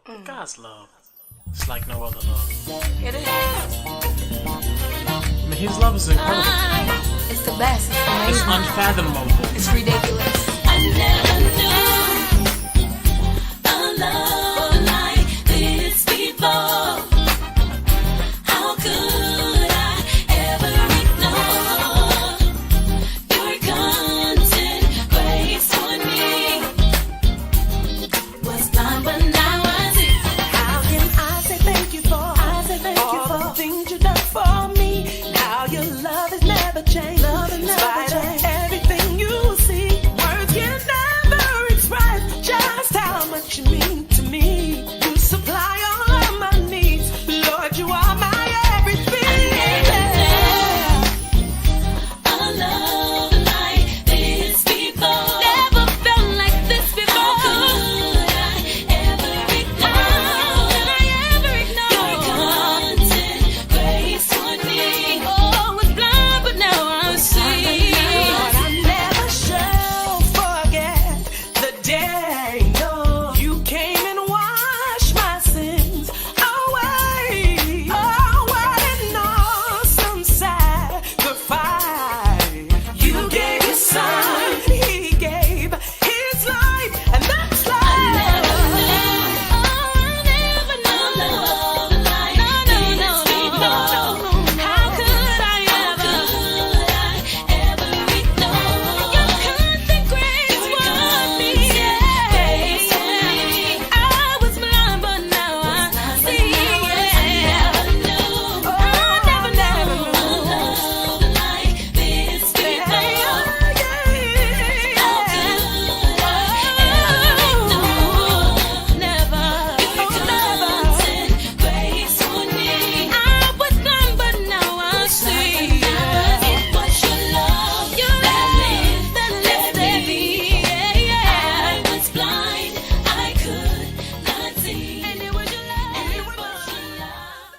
God's love. It's like no other love. It is. I mean, his love is incredible. It's the best. It's It's amazing. unfathomable. It's ridiculous. I never knew a love like this before. How could I ever ignore your constant grace on me? Was blind, but now I see. How can I say thank you for all the things you done for me? How your love has never changed. In spite of everything you see, words can never express just how much you mean to me. You supply all of my needs, Lord. You are my everything. A love like this before. Never felt like this before. How could I ever ignore your constant grace on me? Oh, was blind, but now I see. Lord, I never shall forget the day, no, you came and washed my sins away. Oh, what an awesome sacrifice. You gave your son, he gave his life, and that's I life. never knew love like this before. How could I ever ignore your constant grace on me? I was blind, but now I see. I never knew a love like this before. How could I ignore? Never. Your constant grace on me. I was blind, but now I see. It was your love that lifted me. I was blind, I could not see. And it was your love.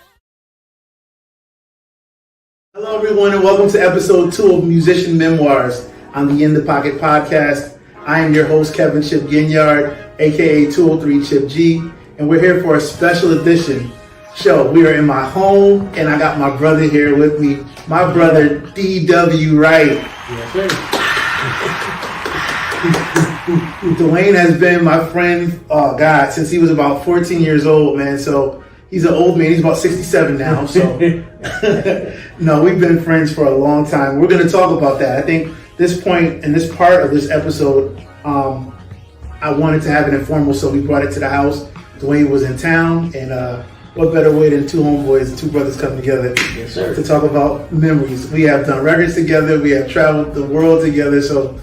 Hello, everyone, and welcome to episode 2 of Musician Memoirs on the In the Pocket podcast. I am your host, Kevin Chip Ginyard, aka 203 Chip G, and we're here for a special edition show. We are in my home, and I got my brother here with me, my brother DW Wright. Dwayne has been my friend, oh God, since he was about 14 years old, man. So he's an old man. He's about 67 now. So no, we've been friends for a long time. We're going to talk about that. I think this point and this part of this episode, I wanted to have it informal, so we brought it to the house. Dwayne was in town, and what better way than two homeboys, two brothers coming together to talk about memories. We have done records together. We have traveled the world together. So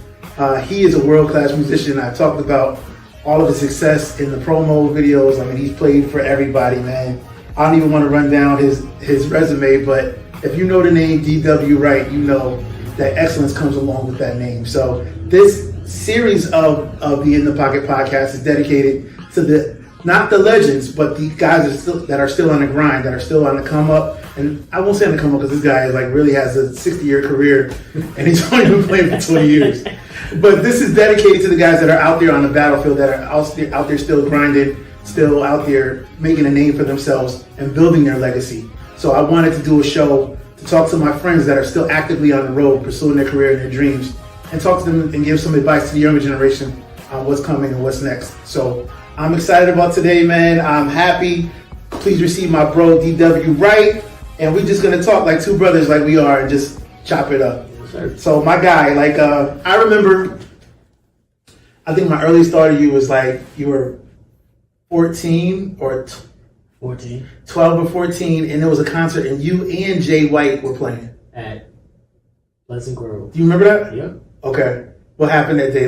he is a world-class musician. I talked about all of his success in the promo videos. I mean, he's played for everybody, man. I don't even want to run down his resume, but if you know the name DW Wright, you know that excellence comes along with that name. So this series of the In the Pocket podcast is dedicated to not the legends, but the guys that are still on the grind, that are still on the come up. And I won't say on the come up because this guy really has a 60-year career, and he's only been playing for 20 years. But this is dedicated to the guys that are out there on the battlefield, that are out there still grinding, still out there making a name for themselves and building their legacy. So I wanted to do a show to talk to my friends that are still actively on the road, pursuing their career and their dreams, and talk to them and give some advice to the younger generation on what's coming and what's next. So I'm excited about today, man. I'm happy. Please receive my bro, DW Wright. And we're just going to talk like two brothers like we are and just chop it up. So my guy, I remember, I think my early start of you was you were 14 or 14 12 or 14, and there was a concert and you and Jay White were playing. at Pleasant Grove. Do you remember that? Yep. Okay. What happened that day?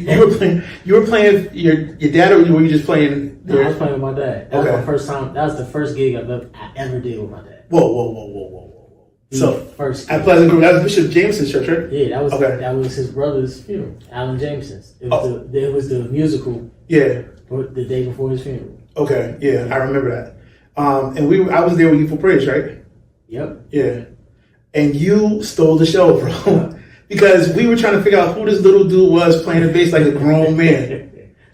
You were playing your dad, or were you just playing? No, I was playing with my dad. That was Okay. my first time. That was the first gig I ever did with my dad. Whoa. So First at gig. Pleasant Grove, that was Bishop Jameson's church, right? Yeah, that was Okay. that was his brother's funeral, Alan Jameson's. It was the musical Yeah. for the day before his funeral. Okay. Yeah, I remember that. And I was there with you for praise, right? Yep. Yeah. And you stole the show, bro. Because we were trying to figure out who this little dude was playing the bass like a grown man.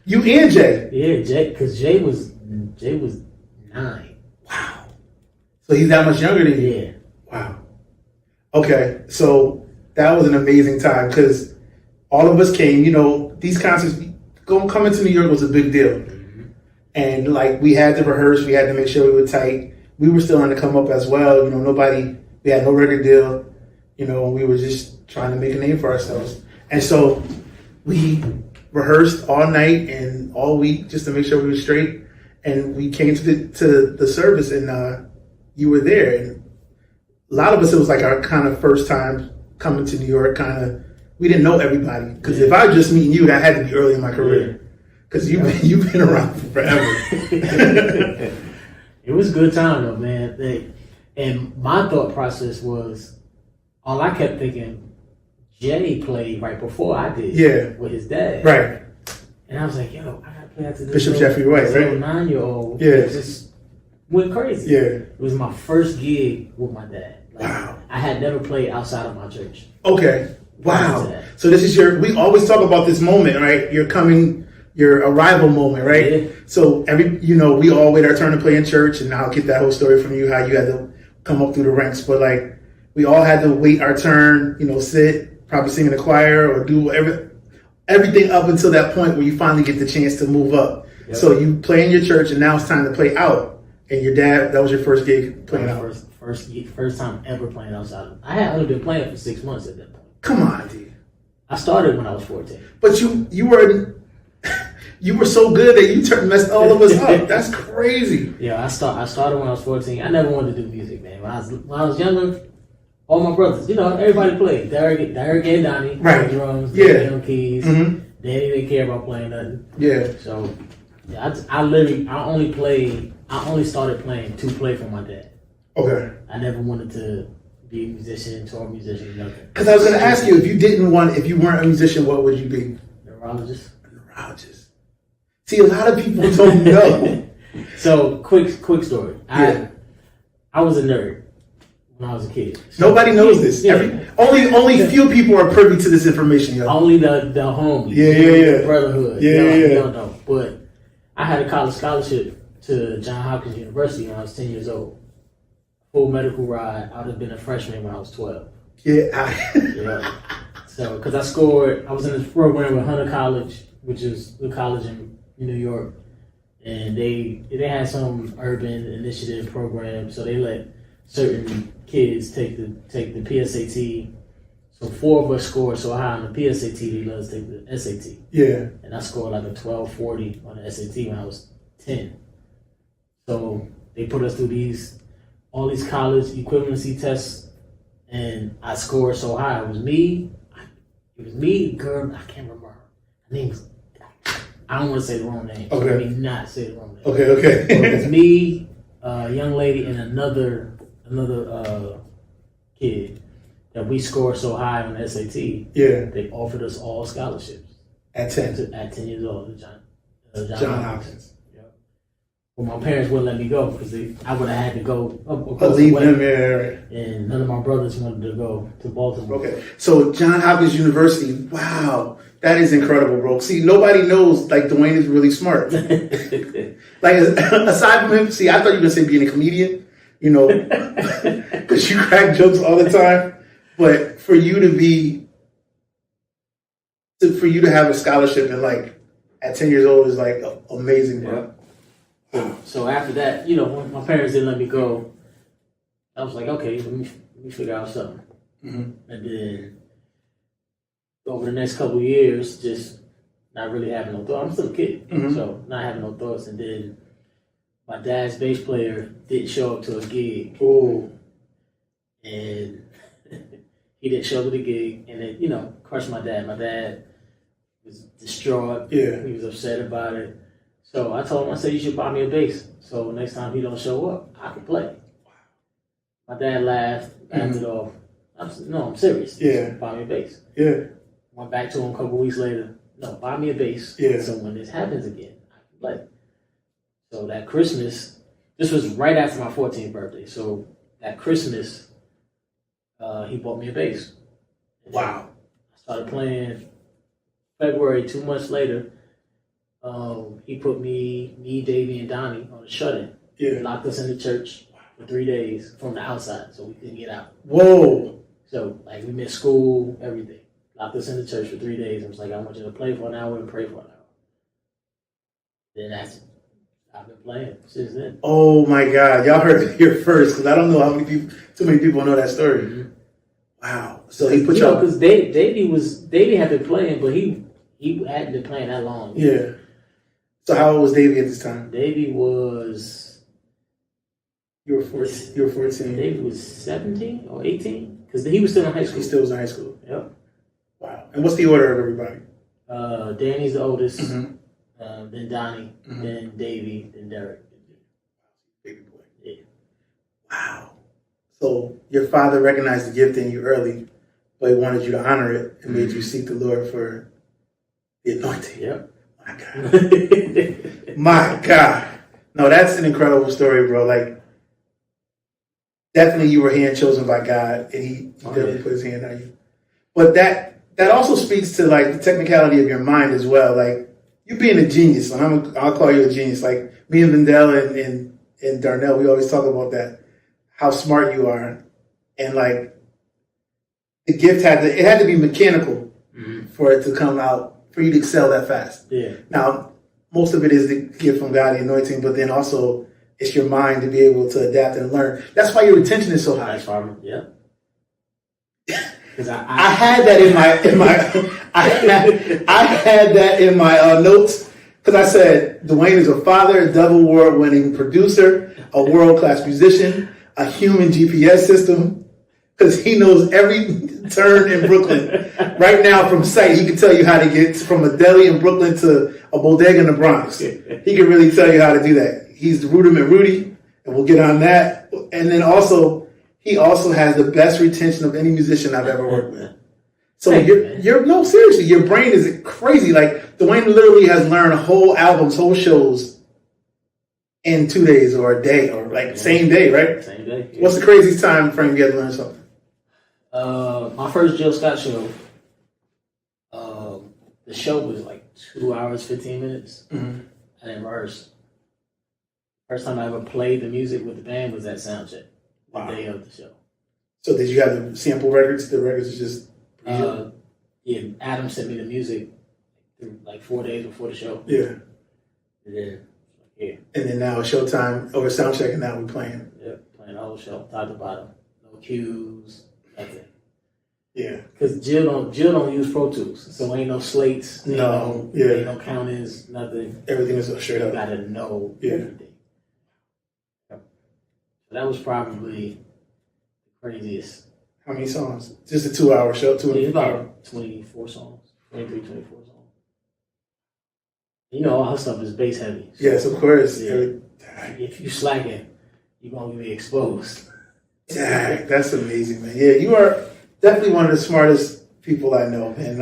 You and Jay. Yeah, Jay, because Jay was and Jay was 9. Wow. So he's that much younger than you? Yeah. Wow. Okay, so that was an amazing time because all of us came. You know, these concerts, coming to New York was a big deal. And like we had to rehearse, we had to make sure we were tight. We were still on the come up as well. You know, we had no record deal. You know, we were just trying to make a name for ourselves. And so we rehearsed all night and all week just to make sure we were straight. And we came to the service, and you were there. And a lot of us, it was like our kind of first time coming to New York. We didn't know everybody because if I was just meeting you, that had to be early in my career. Because you've been around for forever. It was a good time though, man. And my thought process was, all I kept thinking, Jay played right before I did with his dad. Right. And I was like, yo, I gotta play after this. Bishop Jeffrey White, right? 9-year-old. Yeah. Just went crazy. Yeah. It was my first gig with my dad. Wow. I had never played outside of my church. Okay. Wow. So this is we always talk about this moment, right? Your arrival moment, right? Yeah. So we all wait our turn to play in church, and I'll get that whole story from you, how you had to come up through the ranks. But like, we all had to wait our turn, sit, probably sing in the choir or do everything up until that point where you finally get the chance to move up. Yep. So you play in your church, and now it's time to play out. And your dad, that was your first gig playing out. First time ever playing outside. I had only been playing for 6 months at that point. Come on, dude. I started when I was 14. But you were so good that you messed all of us up. That's crazy. Yeah, I started when I was 14. I never wanted to do music, man. When I was younger, all my brothers, everybody played. Derek and Donnie, right? Drums, yeah, on keys. Mm-hmm. Danny didn't care about playing nothing. Yeah. So, I only started playing to play for my dad. Okay. I never wanted to be a musician, tour musician, nothing. Because I was going to ask you, if you weren't a musician, what would you be? Neurologist. See, a lot of people don't know. So, quick story. I was a nerd when I was a kid. So, nobody knows this. Yeah. Only few people are privy to this information, yo. Only the homies. Yeah. The brotherhood. Yeah. Don't know. But I had a college scholarship to Johns Hopkins University when I was 10 years old. Full medical ride. I would have been a freshman when I was 12. Yeah. So, because I was in this program with Hunter College, which is the college in New York, and they had some urban initiative program, so they let certain kids take the PSAT. So 4 of us scored so high on the PSAT, they let us take the SAT. Yeah. And I scored like a 1240 on the SAT when I was 10. So they put us through all these college equivalency tests, and I scored so high. It was me, girl, I can't remember. Her name was, I don't want to say the wrong name. Okay. Let me not say the wrong name. Okay. So it was me, a young lady, and another kid that we scored so high on the SAT. Yeah. They offered us all scholarships. At 10? At 10 years old, John Hopkins. Yeah. Well, my parents wouldn't let me go because I would have had to go leave them there. And none of my brothers wanted to go to Baltimore. Okay. So Johns Hopkins University, wow. That is incredible, bro. See, nobody knows, like, Dwayne is really smart. Like, aside from him, I thought you were going to say being a comedian, because you crack jokes all the time. But for you to have a scholarship and, like, at 10 years old is, like, amazing, bro. Yeah. So after that, when my parents didn't let me go, I was like, okay, let me figure out something. Mm-hmm. And then over the next couple of years, just not really having no thoughts. I'm still a kid, so not having no thoughts. And then my dad's bass player didn't show up to a gig. Oh. And he didn't show up to the gig, and it, crushed my dad. My dad was distraught. Yeah. He was upset about it. So I told him, I said, you should buy me a bass. So next time he don't show up, I can play. My dad laughed it off. I'm serious. Yeah. Buy me a bass. Yeah. Went back to him a couple weeks later. No, buy me a bass. Yeah. So when this happens again, I can play. So that Christmas, this was right after my 14th birthday. So that Christmas, he bought me a bass. And wow. I started playing February. 2 months later, He put me, Davey, and Donnie on a shut-in. Yeah. Locked us in the church for 3 days from the outside, so we couldn't get out. Whoa. So, like, we missed school, everything. Locked us in the church for 3 days. And was like, I want you to play for an hour and pray for an hour. Then I've been playing since then. Oh my God. Y'all heard it here first, because I don't know how many people, too many people know that story. Mm-hmm. Wow. So he put y'all. Because Davey had been playing, but he hadn't been playing that long. Yeah. So how old was Davey at this time? Davey was. You were 14. You were 14. Davey was 17 or 18 because he was still in high school. He still was in high school. Yep. Wow. And what's the order of everybody? Danny's the oldest. Mm-hmm. Then Donnie. Mhm. Then Davey. Then Derek. Baby boy. Yeah. Wow. So your father recognized the gift in you early, but he wanted you to honor it and made you seek the Lord for the anointing. Yep. My God. My God. No, that's an incredible story, bro. Like, definitely you were hand chosen by God, and he definitely put his hand on you. But that also speaks to, like, the technicality of your mind as well. Like, you being a genius, and I'll call you a genius. Like, me and Vendell and Darnell, we always talk about that, how smart you are. And, like, the gift had to be mechanical for it to come out, for you to excel that fast. Yeah. Now, most of it is the gift from God, the anointing, but then also it's your mind to be able to adapt and learn. That's why your retention is so high. Nice farmer. Yep. Because I had that I had that in my notes, because I said Dwayne is a father, a double award-winning producer, a world-class musician, a human GPS system, because he knows every turn in Brooklyn. Right now, from sight, he can tell you how to get from a deli in Brooklyn to a bodega in the Bronx. He can really tell you how to do that. He's the Rudiment Rudy, and we'll get on that. And then he also has the best retention of any musician I've ever worked with. So no, seriously, your brain is crazy. Like, Dwayne literally has learned whole albums, whole shows in 2 days or a day, or like same day, right? Same day. Yeah. What's the craziest time frame you had to learn something? My first Jill Scott show, the show was like 2 hours, 15 minutes. Mm-hmm. I didn't rehearse. First time I ever played the music with the band was at sound check, the day of the show. So did you have the sample records? The records are just... Yeah, Adam sent me the music through like 4 days before the show. Yeah. And then, yeah. And then now it's showtime over sound check, and now we're playing. Yeah, playing the whole show, top to bottom. No cues, nothing. Yeah. Because Jill don't use Pro Tools, so ain't no slates, ain't no countings, nothing. Everything is straight You up. gotta know everything. Yep. So that was probably the craziest. How many songs? Just a 2 hour show, 2 It's hour. about 24 songs, 23, 24 songs. You know, all her stuff is bass heavy. So Yes, of course. yeah. If you slacking, you're gonna be exposed. Dang, that's amazing, man. Yeah, you are definitely one of the smartest people I know, man.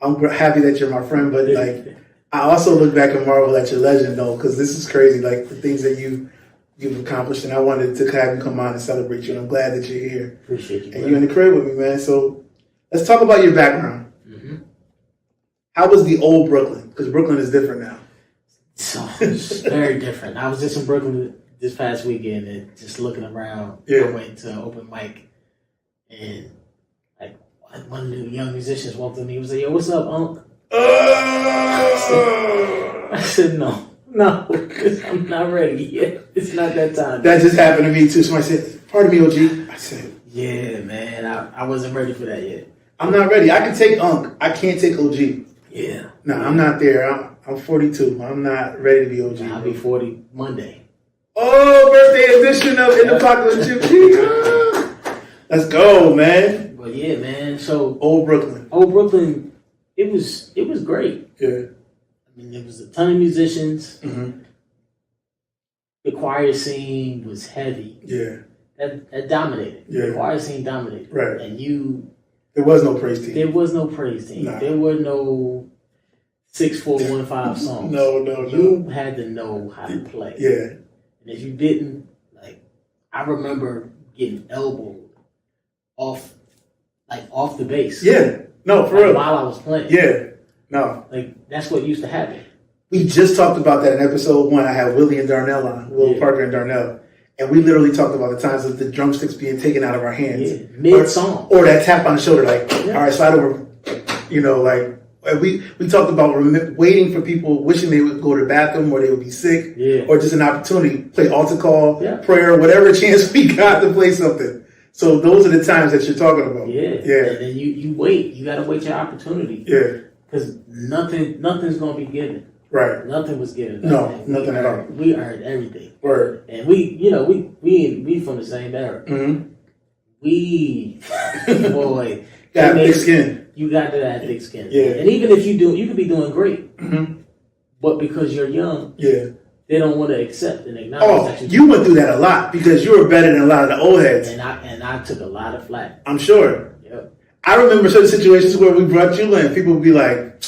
I'm happy that you're my friend, but like, I also look back and marvel at your legend, though, because this is crazy. Like, the things that you've accomplished, and I wanted to have you come on and celebrate you, and I'm glad that you're here. Appreciate you, and you're in the crib with me, man. So let's talk about your background. Mm-hmm. How was the old Brooklyn? Because Brooklyn is different now. So it's very different. I was just in Brooklyn this past weekend and just looking around. Yeah. I went to an open mic, and like one of the young musicians walked up to me. He was like, "Yo, what's up, Unc?" I said, "No, I'm not ready yet. It's not that time." That just happened to me too. Somebody said, "Pardon me, OG." I said, "Yeah, man, I wasn't ready for that yet." I'm not ready. I can take Unc. I can't take OG. Yeah. No, I'm not there. I'm 42. I'm not ready to be OG. I'll be 40 Monday. Oh, birthday edition of In the Pocket with Chip G. Let's go, man. But yeah, man. So Old Brooklyn. It was great. Yeah. I mean, there was a ton of musicians. Mm-hmm. The choir scene was heavy. Yeah. That dominated. Yeah. The choir scene dominated. Right. And there was no praise team. There was no praise team. Nah. There were no 6-4-1-5 songs. No. You had to know how to play. Yeah. And if you didn't, like, I remember getting elbowed off the bass. Yeah. No, for real. While I was playing. Yeah. No. Like, that's what used to happen. We just talked about that in episode 1. I had Willie and Darnell on, Will Parker and Darnell. And we literally talked about the times of the drumsticks being taken out of our hands. Yeah, mid-song. Or that tap on the shoulder, like, all right, slide over. You know, like, we talked about waiting for people, wishing they would go to the bathroom or they would be sick. Yeah. Or just an opportunity, play altar call, prayer, whatever chance we got to play something. So those are the times that you're talking about. Yeah. And then you wait. You got to wait your opportunity. Yeah. Because nothing's going to be given. Right. Nothing was given. No, nothing at all. We earned everything. Word. And we from the same era. Mm-hmm. Boy. Got thick skin. You got to have thick skin. Yeah. And even if you could be doing great. Mm-hmm. But because you're young. Yeah. They don't want to accept and acknowledge that you went through that a lot because you were better than a lot of the old heads. And I took a lot of flack. I'm sure. Yep. I remember certain situations where we brought you in, people would be like,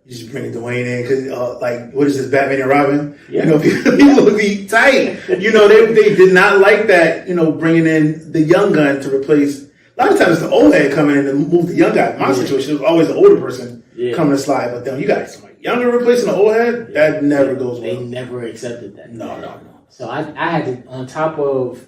you just bring Dwayne in because, like, what is this, Batman and Robin? Yeah. You know, people would be tight. You know, they did not like that, you know, bringing in the young gun to replace. A lot of times the old head coming in and move the young guy. My situation, it was always the older person coming to slide. But then you guys, somebody younger replacing the old head, that never goes well. They never accepted that. No. So I had to, on top of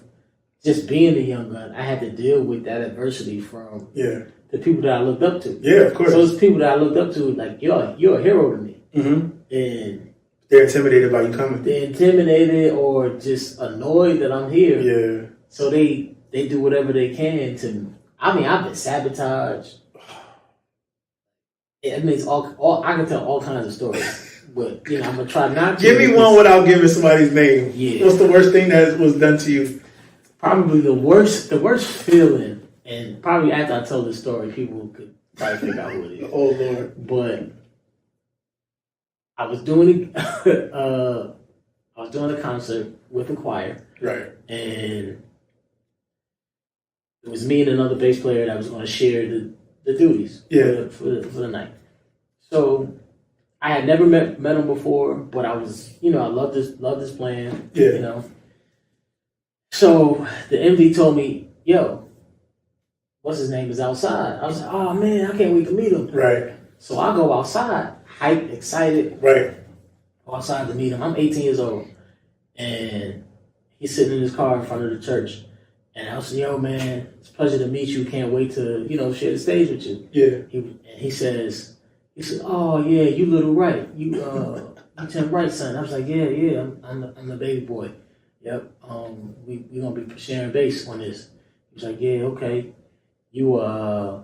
just being the young gun, I had to deal with that adversity from the people that I looked up to. Yeah, of course. So those people that I looked up to, like, you're a hero to me. Mm-hmm. And they're intimidated by you coming. They're intimidated or just annoyed that I'm here. Yeah. So they do whatever they can to. I mean, I've been sabotaged. It means all I can tell all kinds of stories, but you know I'm gonna try not to. Give me one without giving somebody's name. Yeah. What's the worst thing that was done to you? Probably the worst feeling, and probably after I tell this story, people could probably figure out who it is. Oh Lord! But I was doing a concert with a choir, right? And it was me and another bass player that was going to share the duties for the night. So I had never met him before, but I was, I love this plan, So the MD told me, yo, what's his name is outside. I was like, oh man, I can't wait to meet him. Right. So I go outside, hyped, excited. Right. Go outside to meet him. I'm 18 years old. And he's sitting in his car in front of the church. And I was like, yo, man, it's a pleasure to meet you. Can't wait to, share the stage with you. Yeah. He says, oh, yeah, you little Wright. You Tim Wright, son. I was like, yeah, I'm the baby boy. Yep. We going to be sharing bass on this. He was like, yeah, okay. You, I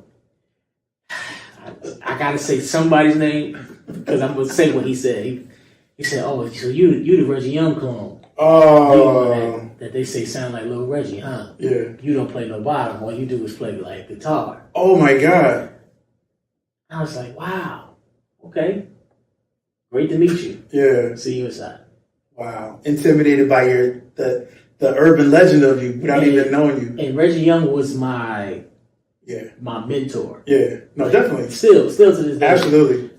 got to say somebody's name because I'm going to say what he said. He said, oh, so you the Reggie Young clone. Oh. That they say sound like Lil Reggie, huh? Yeah. You don't play no bottom. All you do is play like guitar. Oh my God. I was like, wow. Okay. Great to meet you. Yeah. See you inside. Wow. Intimidated by the urban legend of you without even knowing you. And Reggie Young was my mentor. Yeah. No, definitely. Still to this day. Absolutely.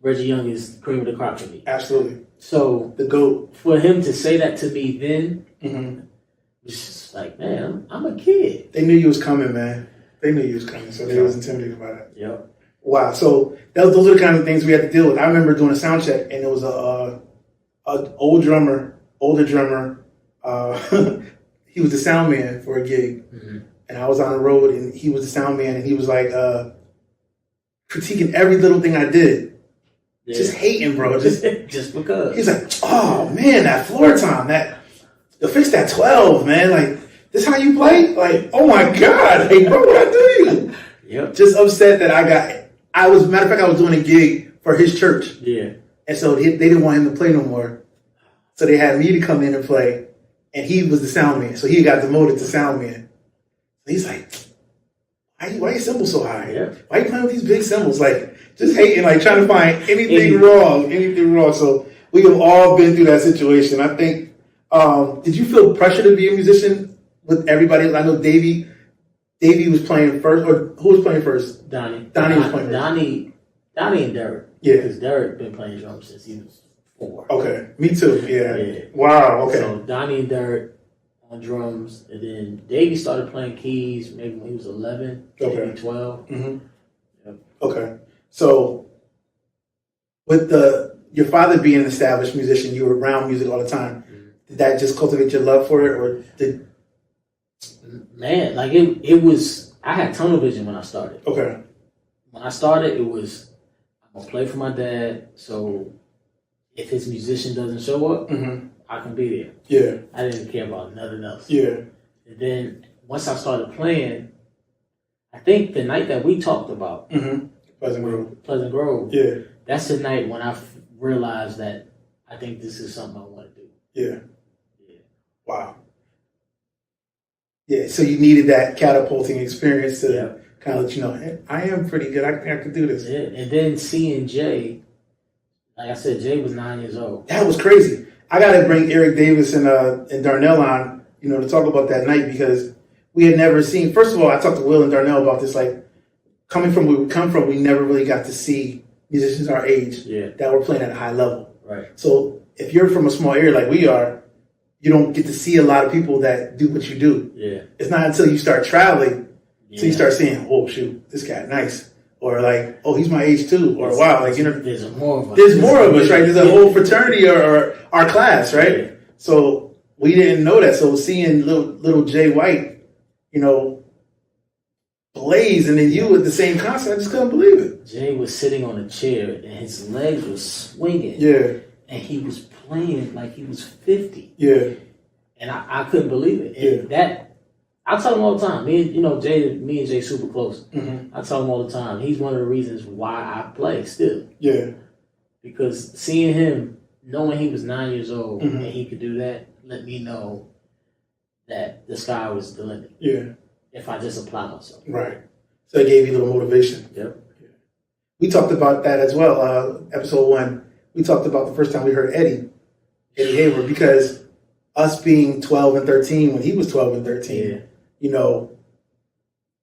Reggie Young is the cream of the crop for me. Absolutely. So the GOAT. For him to say that to me then, it's just like, man, I'm a kid. They knew you was coming, man. They knew you was coming, so they was intimidated by it. Yep. Wow. So those are the kind of things we had to deal with. I remember doing a sound check, and there was a older drummer. He was the sound man for a gig, and I was on the road, and he was the sound man, and he was like critiquing every little thing I did. Yeah. Just hating, bro. Just because. He's like, oh man, that floor tom, to fix that 12, man. Like, this how you play? Like, oh my God, hey, bro, what I do you? Yep. Just upset that matter of fact, I was doing a gig for his church. Yeah. And so they didn't want him to play no more. So they had me to come in and play, and he was the sound man. So he got demoted to sound man. And he's like, why your cymbals so high? Yeah. Why you playing with these big cymbals? Like, just hating, like trying to find anything wrong. So we have all been through that situation. I think, did you feel pressure to be a musician with everybody? I know Davey was playing first, or who was playing first? Donnie was playing first. Donnie and Derek. Yeah. Because Derek been playing drums since he was 4. Okay. Me too. Yeah. Wow. Okay. So Donnie and Derek on drums, and then Davey started playing keys maybe when he was 11, maybe 12. Mm-hmm. Yep. Okay. So with the your father being an established musician, you were around music all the time. Did that just cultivate your love for it, or did? Man, like it was. I had tunnel vision when I started. Okay. When I started, it was I'm gonna play for my dad. So if his musician doesn't show up, I can be there. Yeah. I didn't care about nothing else. Yeah. And then once I started playing, I think the night that we talked about, Pleasant Grove. Yeah. That's the night when I realized that I think this is something I want to do. Yeah. Wow. Yeah, so you needed that catapulting experience to kind of let you know, hey, I am pretty good. I think I can do this. Yeah, and then seeing Jay, like I said, Jay was 9 years old. That was crazy. I got to bring Eric Davis and Darnell on, to talk about that night because we had never seen. First of all, I talked to Will and Darnell about this. Like coming from where we come from, we never really got to see musicians our age that were playing at a high level. Right. So if you're from a small area like we are, you don't get to see a lot of people that do what you do. Yeah. It's not until you start traveling, so you start seeing, oh shoot, this guy nice, or like, oh he's my age too, or wow, like there's more of us. There's more of us, right? There's a whole fraternity or our class, right? Yeah. So we didn't know that. So seeing little Jay White, blaze, and then you at the same concert, I just couldn't believe it. Jay was sitting on a chair and his legs were swinging. Yeah. And he was playing like he was 50. Yeah. And I couldn't believe it. And that, I tell him all the time. Me and Jay super close. I tell him all the time. He's one of the reasons why I play still. Yeah. Because seeing him, knowing he was 9 years old and he could do that, let me know that the sky was the limit. Yeah. If I just apply myself. Right. So it gave you a little motivation. Yep. We talked about that as well. Episode 1. We talked about the first time we heard Eddie Hayward, because us being 12 and 13 when he was 12 and 13,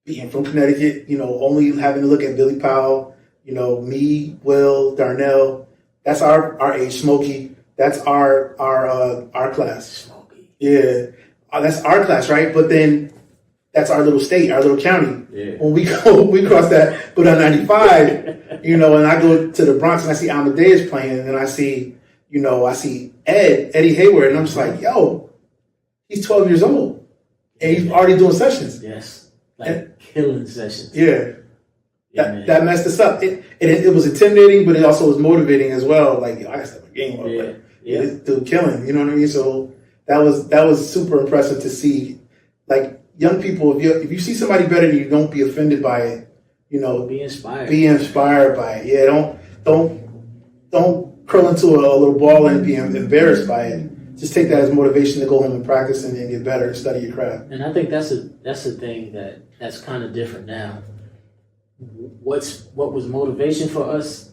being from Connecticut, only having to look at Billy Powell, me, Will, Darnell, that's our age, Smokey, that's our class. Smokey. Yeah. That's our class, right? But then that's our little state, our little county. Yeah. When we cross that, go down 95, and I go to the Bronx and I see Amadeus playing, and then I see, I see Eddie Hayward, and I'm just like, yo, he's 12 years old, and he's already doing sessions. Yes, killing sessions. Yeah. That messed us up. It was intimidating, but it also was motivating as well. Like, I gotta step my game up. This dude killing, you know what I mean? So that was super impressive to see. Like, young people, if you see somebody better than you, don't be offended by it. Be inspired. Be inspired by it. Yeah, don't curl into a little ball and be embarrassed by it. Just take that as motivation to go home and practice and get better and study your craft. And I think that's a thing that's kind of different now. What was motivation for us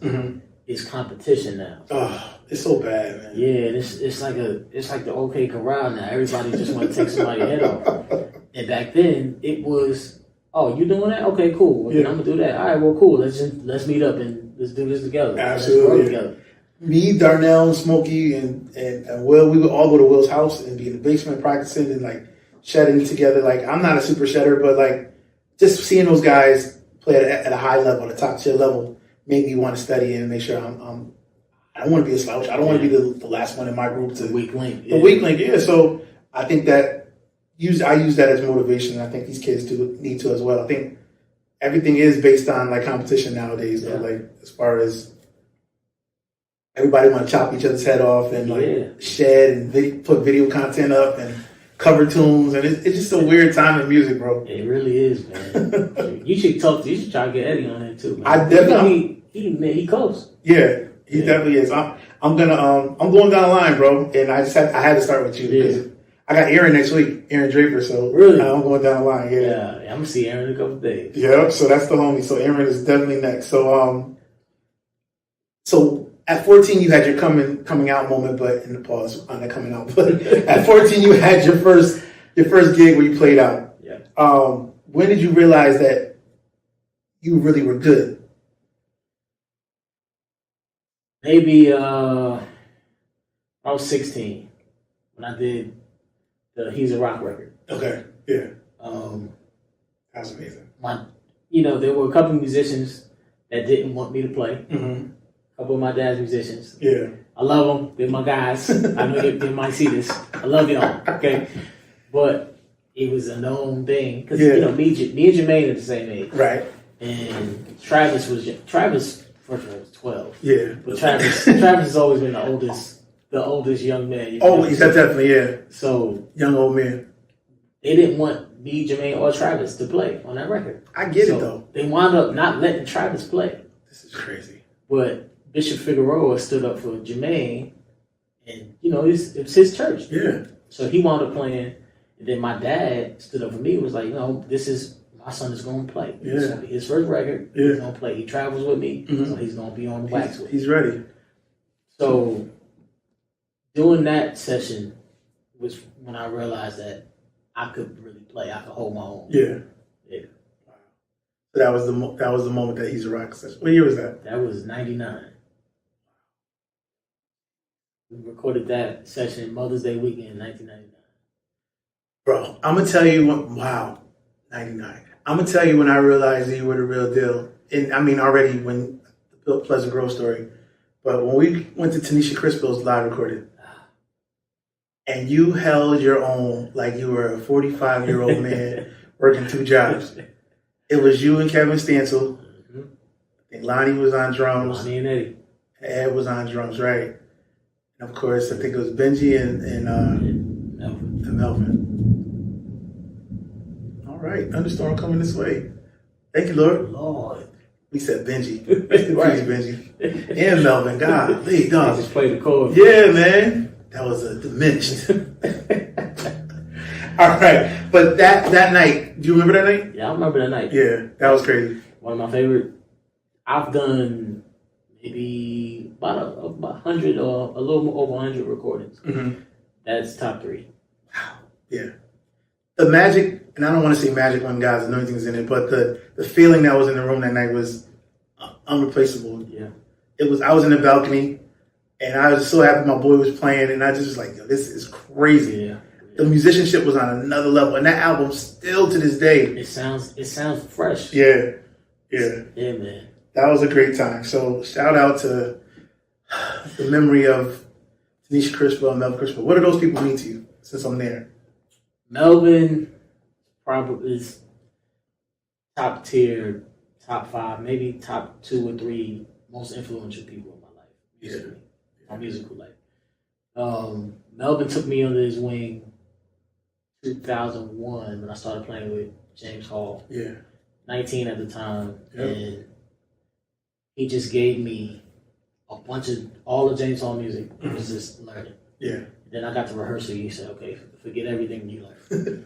is competition now. Oh, it's so bad, man. Yeah, it's like the OK Corral now. Everybody just want to take somebody's head off. And back then it was, oh, you doing that? Okay, cool. Well, then I'm gonna do that. All right, well, cool. Let's meet up and let's do this together. Absolutely. Let's work together. Me, Darnell, Smokey, and Will, we would all go to Will's house and be in the basement practicing and like shedding together. Like, I'm not a super shedder, but like just seeing those guys play at a high level, at a top tier level, made me want to study and make sure I don't want to be a slouch. I don't want to be the last one in my group to weak link. The weak link, yeah. So I think that I use that as motivation, and I think these kids need to as well. I think everything is based on like competition nowadays, though. Like, as far as everybody want to chop each other's head off and like shed and put video content up and cover tunes, and it's just a weird time in music, bro. It really is, man. You should try to get Eddie on it too, man. I definitely he close. Yeah, he definitely is. I'm going down the line, bro, and I had to start with you because I got Aaron next week, Aaron Draper, so really? I'm going down the line. Yeah, I'm gonna see Aaron in a couple of days. Yeah, so that's the homie. So Aaron is definitely next. So at 14 you had your coming out moment, but in the pause on the coming out. But at 14 you had your first gig where you played out. Yeah. When did you realize that you really were good? Maybe I was 16 when I did the He's a Rock record. Okay. Yeah. That's amazing. There were a couple of musicians that didn't want me to play. A couple of my dad's musicians. Yeah. I love them. They're my guys. I know they might see this. I love y'all. Okay, but it was a known thing because you know me and Jermaine are the same age, Right. and Travis first of all was 12. Yeah. But Travis has always been the oldest young man. You know? Always, that's definitely, yeah. So Young old man. they didn't want me, Jermaine, or Travis to play on that record. I get it though. They wound up not letting Travis play. This is crazy. But Bishop Figueroa stood up for Jermaine, and you know it's his church. Yeah. So he wound up playing, and then my dad stood up for me. And was like, you know, my son is going to play. Yeah. It's going to be his first record. Yeah. He's going to play. He travels with me, so he's going to be on the wax with me. He's ready. So doing that session was when I realized that I could really play. I could hold my own. Yeah. Yeah. So that was the moment that He's a Rock session. What year was that? That was 99. We recorded that session Mother's Day weekend in 1999. Bro, I'm going to tell you what, 99. I'm going to tell you when I realized that you were the real deal. And I mean, already when the Pleasant Grove story, but when we went to Tanisha Crispill's live recording, and you held your own like you were a 45-year-old man working 2 jobs. It was you and Kevin Stansel. I think Lonnie was on drums. Lonnie and Eddie. Ed was on drums, right? And of course, I think it was Benji and Melvin. All right, thunderstorm coming this way. Thank you, Lord. Lord. We said Benji. Rest in peace, Benji. And Melvin. God, They dog. just played the chord. Yeah, man. That was a diminished. All right, but that night, do you remember that night? Yeah, I remember that night. Yeah, that was crazy. One of my favorite. I've done maybe about 100 or a little more over 100 recordings. Mm-hmm. That's top 3. Yeah. The magic, and I don't want to say magic when God's anointing's in it, but the feeling that was in the room that night was unreplaceable. Yeah. I was in the balcony, and I was so happy my boy was playing, and I just was like, yo, this is crazy. Yeah. The musicianship was on another level, and that album still to this day. It sounds fresh. Yeah. Yeah. Yeah, man. That was a great time. So shout out to the memory of Tanisha Crispell and Melvin Crispell. What do those people mean to you since I'm there? Melvin probably is top tier, top 5, maybe top 2 or 3 most influential people in my life. Musically, my musical life. Melvin took me under his wing 2001 when I started playing with James Hall. Yeah. 19 at the time. Yep. And he just gave me a bunch of all the James Hall music. It was just learning. Yeah. Then I got to rehearsal. He said, okay, forget everything you learned.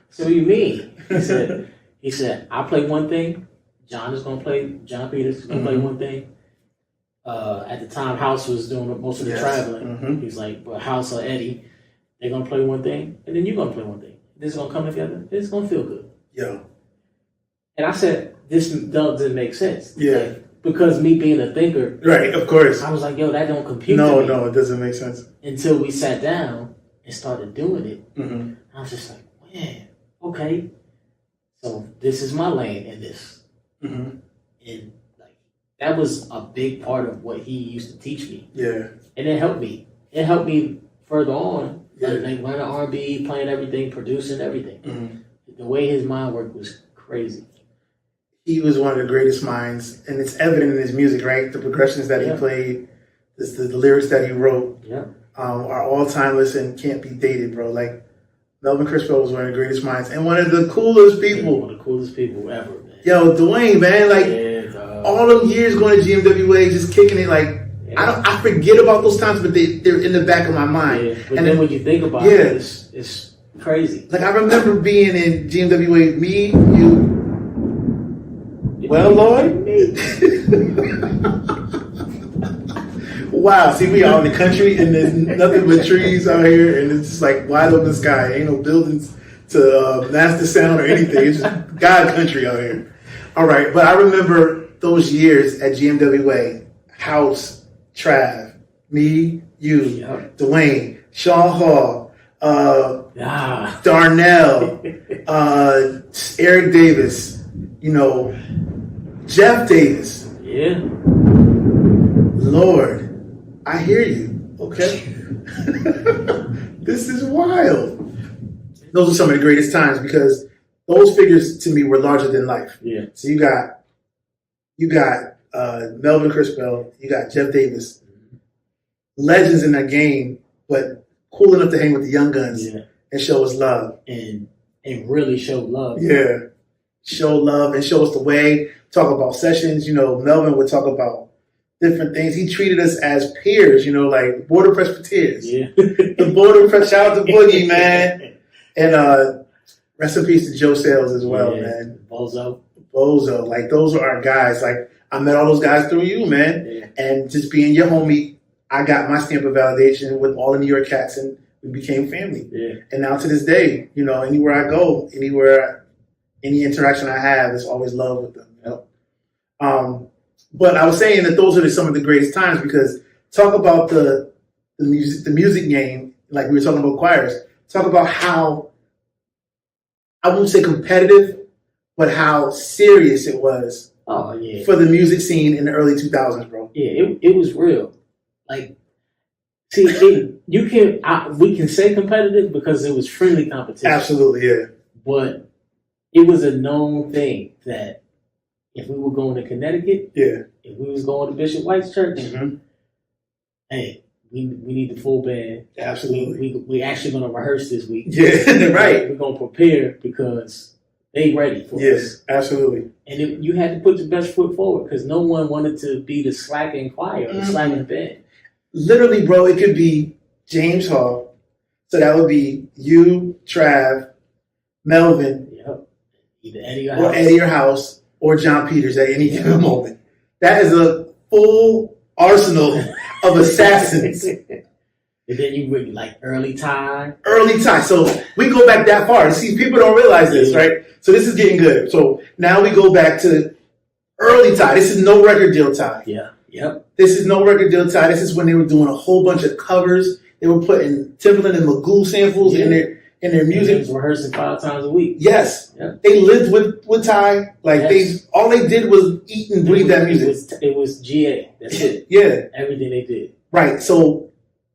So what do you mean? He said, I play one thing. John Peters is going to play one thing. At the time, House was doing most of the traveling. Mm-hmm. He's like, but House or Eddie, they're going to play one thing, and then you're going to play one thing. This is going to come together. It's going to feel good. Yeah. And I said, this doesn't make sense. Yeah. Like, because me being a thinker, Right, of course. I was like, yo, that don't compute No, to me. no, it doesn't make sense. Until we sat down and started doing it. Mm-hmm. I was just like, man, okay. So this is my lane in this. Mm-hmm. And like that was a big part of what he used to teach me. Yeah. And it helped me. It helped me further on. Yeah. Like learning R&B, playing everything, producing everything. Mm-hmm. The way his mind worked was crazy. He was one of the greatest minds, and it's evident in his music, right? The progressions that he played, the lyrics that he wrote, are all timeless and can't be dated, bro. Like, Melvin Crispell was one of the greatest minds and one of the coolest people. One of the coolest people ever, man. Yo, Dwayne, man, like, all them years going to GMWA, just kicking it, like, I forget about those times, but they're in the back of my mind. Yeah, but then when you think about it, it's crazy. Like, I remember being in GMWA, me, you. Well, Lord. Wow, see, we out in the country and there's nothing but trees out here, and it's just like wide open sky. Ain't no buildings to mask the sound or anything. It's just God country out here. All right, but I remember those years at GMWA, House, Trav, me, you, Dwayne, Shaw Hall, Darnell, Eric Davis, you know, Jeff Davis. Yeah. Lord, I hear you. Okay. This is wild. Those are some of the greatest times because those figures to me were larger than life. Yeah. So you got Melvin Crispell, you got Jeff Davis, legends in that game, but cool enough to hang with the young guns and show us love. And really show love. Yeah. Show love and show us the way. Talk about sessions. You know, Melvin would talk about different things. He treated us as peers, you know, like border Presbyterians. Yeah. The border press. Shout out to Boogie, man. And rest in peace to Joe Sales as well, man. Bozo. Like, those are our guys. Like, I met all those guys through you, man. Yeah. And just being your homie, I got my stamp of validation with all the New York cats, and we became family. Yeah. And now to this day, you know, anywhere I go, any interaction I have, it's always love with them. You know? But I was saying that those are some of the greatest times because talk about the music game, like we were talking about choirs. Talk about how, I won't say competitive, but how serious it was. Oh yeah. For the music scene in the early 2000s, bro. Yeah, it was real. Like, see, we can say competitive because it was friendly competition. Absolutely, yeah. But it was a known thing that if we were going to Connecticut, if we was going to Bishop White's church, hey, we need the full band. Absolutely. We actually going to rehearse this week. Yeah, right. We're going to prepare because they ready for us. Yes, absolutely. And you had to put your best foot forward because no one wanted to be the slacking choir, the slacking band. Literally, bro, it could be James Hall. So that would be you, Trav, Melvin. Yep. Either Eddie or House. Or John Peters at any given moment. That is a full arsenal of assassins. And then you bring like early time. So we go back that far. See, people don't realize this, right? So this is getting good. So now we go back to early time. This is no record deal time. Yeah. Yep. This is no record deal time. This is when they were doing a whole bunch of covers. They were putting Timberland and Magoo samples in their music. They was rehearsing 5 times a week. Yes. Yep. They lived with Ty. Like all they did was eat and breathe that music. It was GA. That's it. Yeah. Everything they did. Right. So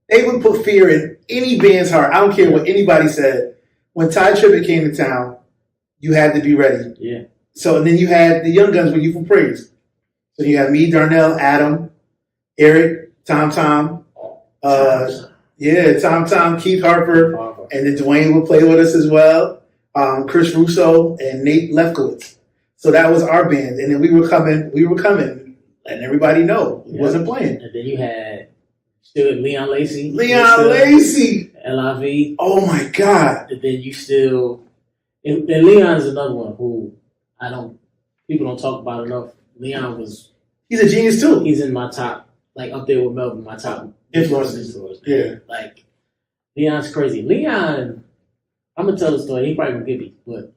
they would put fear in any band's heart. I don't care what anybody said. When Ty Tribbett came to town, you had to be ready. Yeah. So and then you had the young guns with Youthful Praise. So you had me, Darnell, Adam, Eric, Tom, Tom, Keith Harper, and then Dwayne would play with us as well. Chris Russo and Nate Lefkowitz. So that was our band, and then we were coming, letting everybody know he wasn't playing. And then you had still Leon Lacey. Lacey. LIV. Oh my God. And then you still, and Leon is another one who people don't talk about enough. Leon he's a genius too. He's in my top, like up there with Melvin, my top influences. Yeah. Like, Leon's crazy. Leon, I'm going to tell the story. He probably going to get me, but,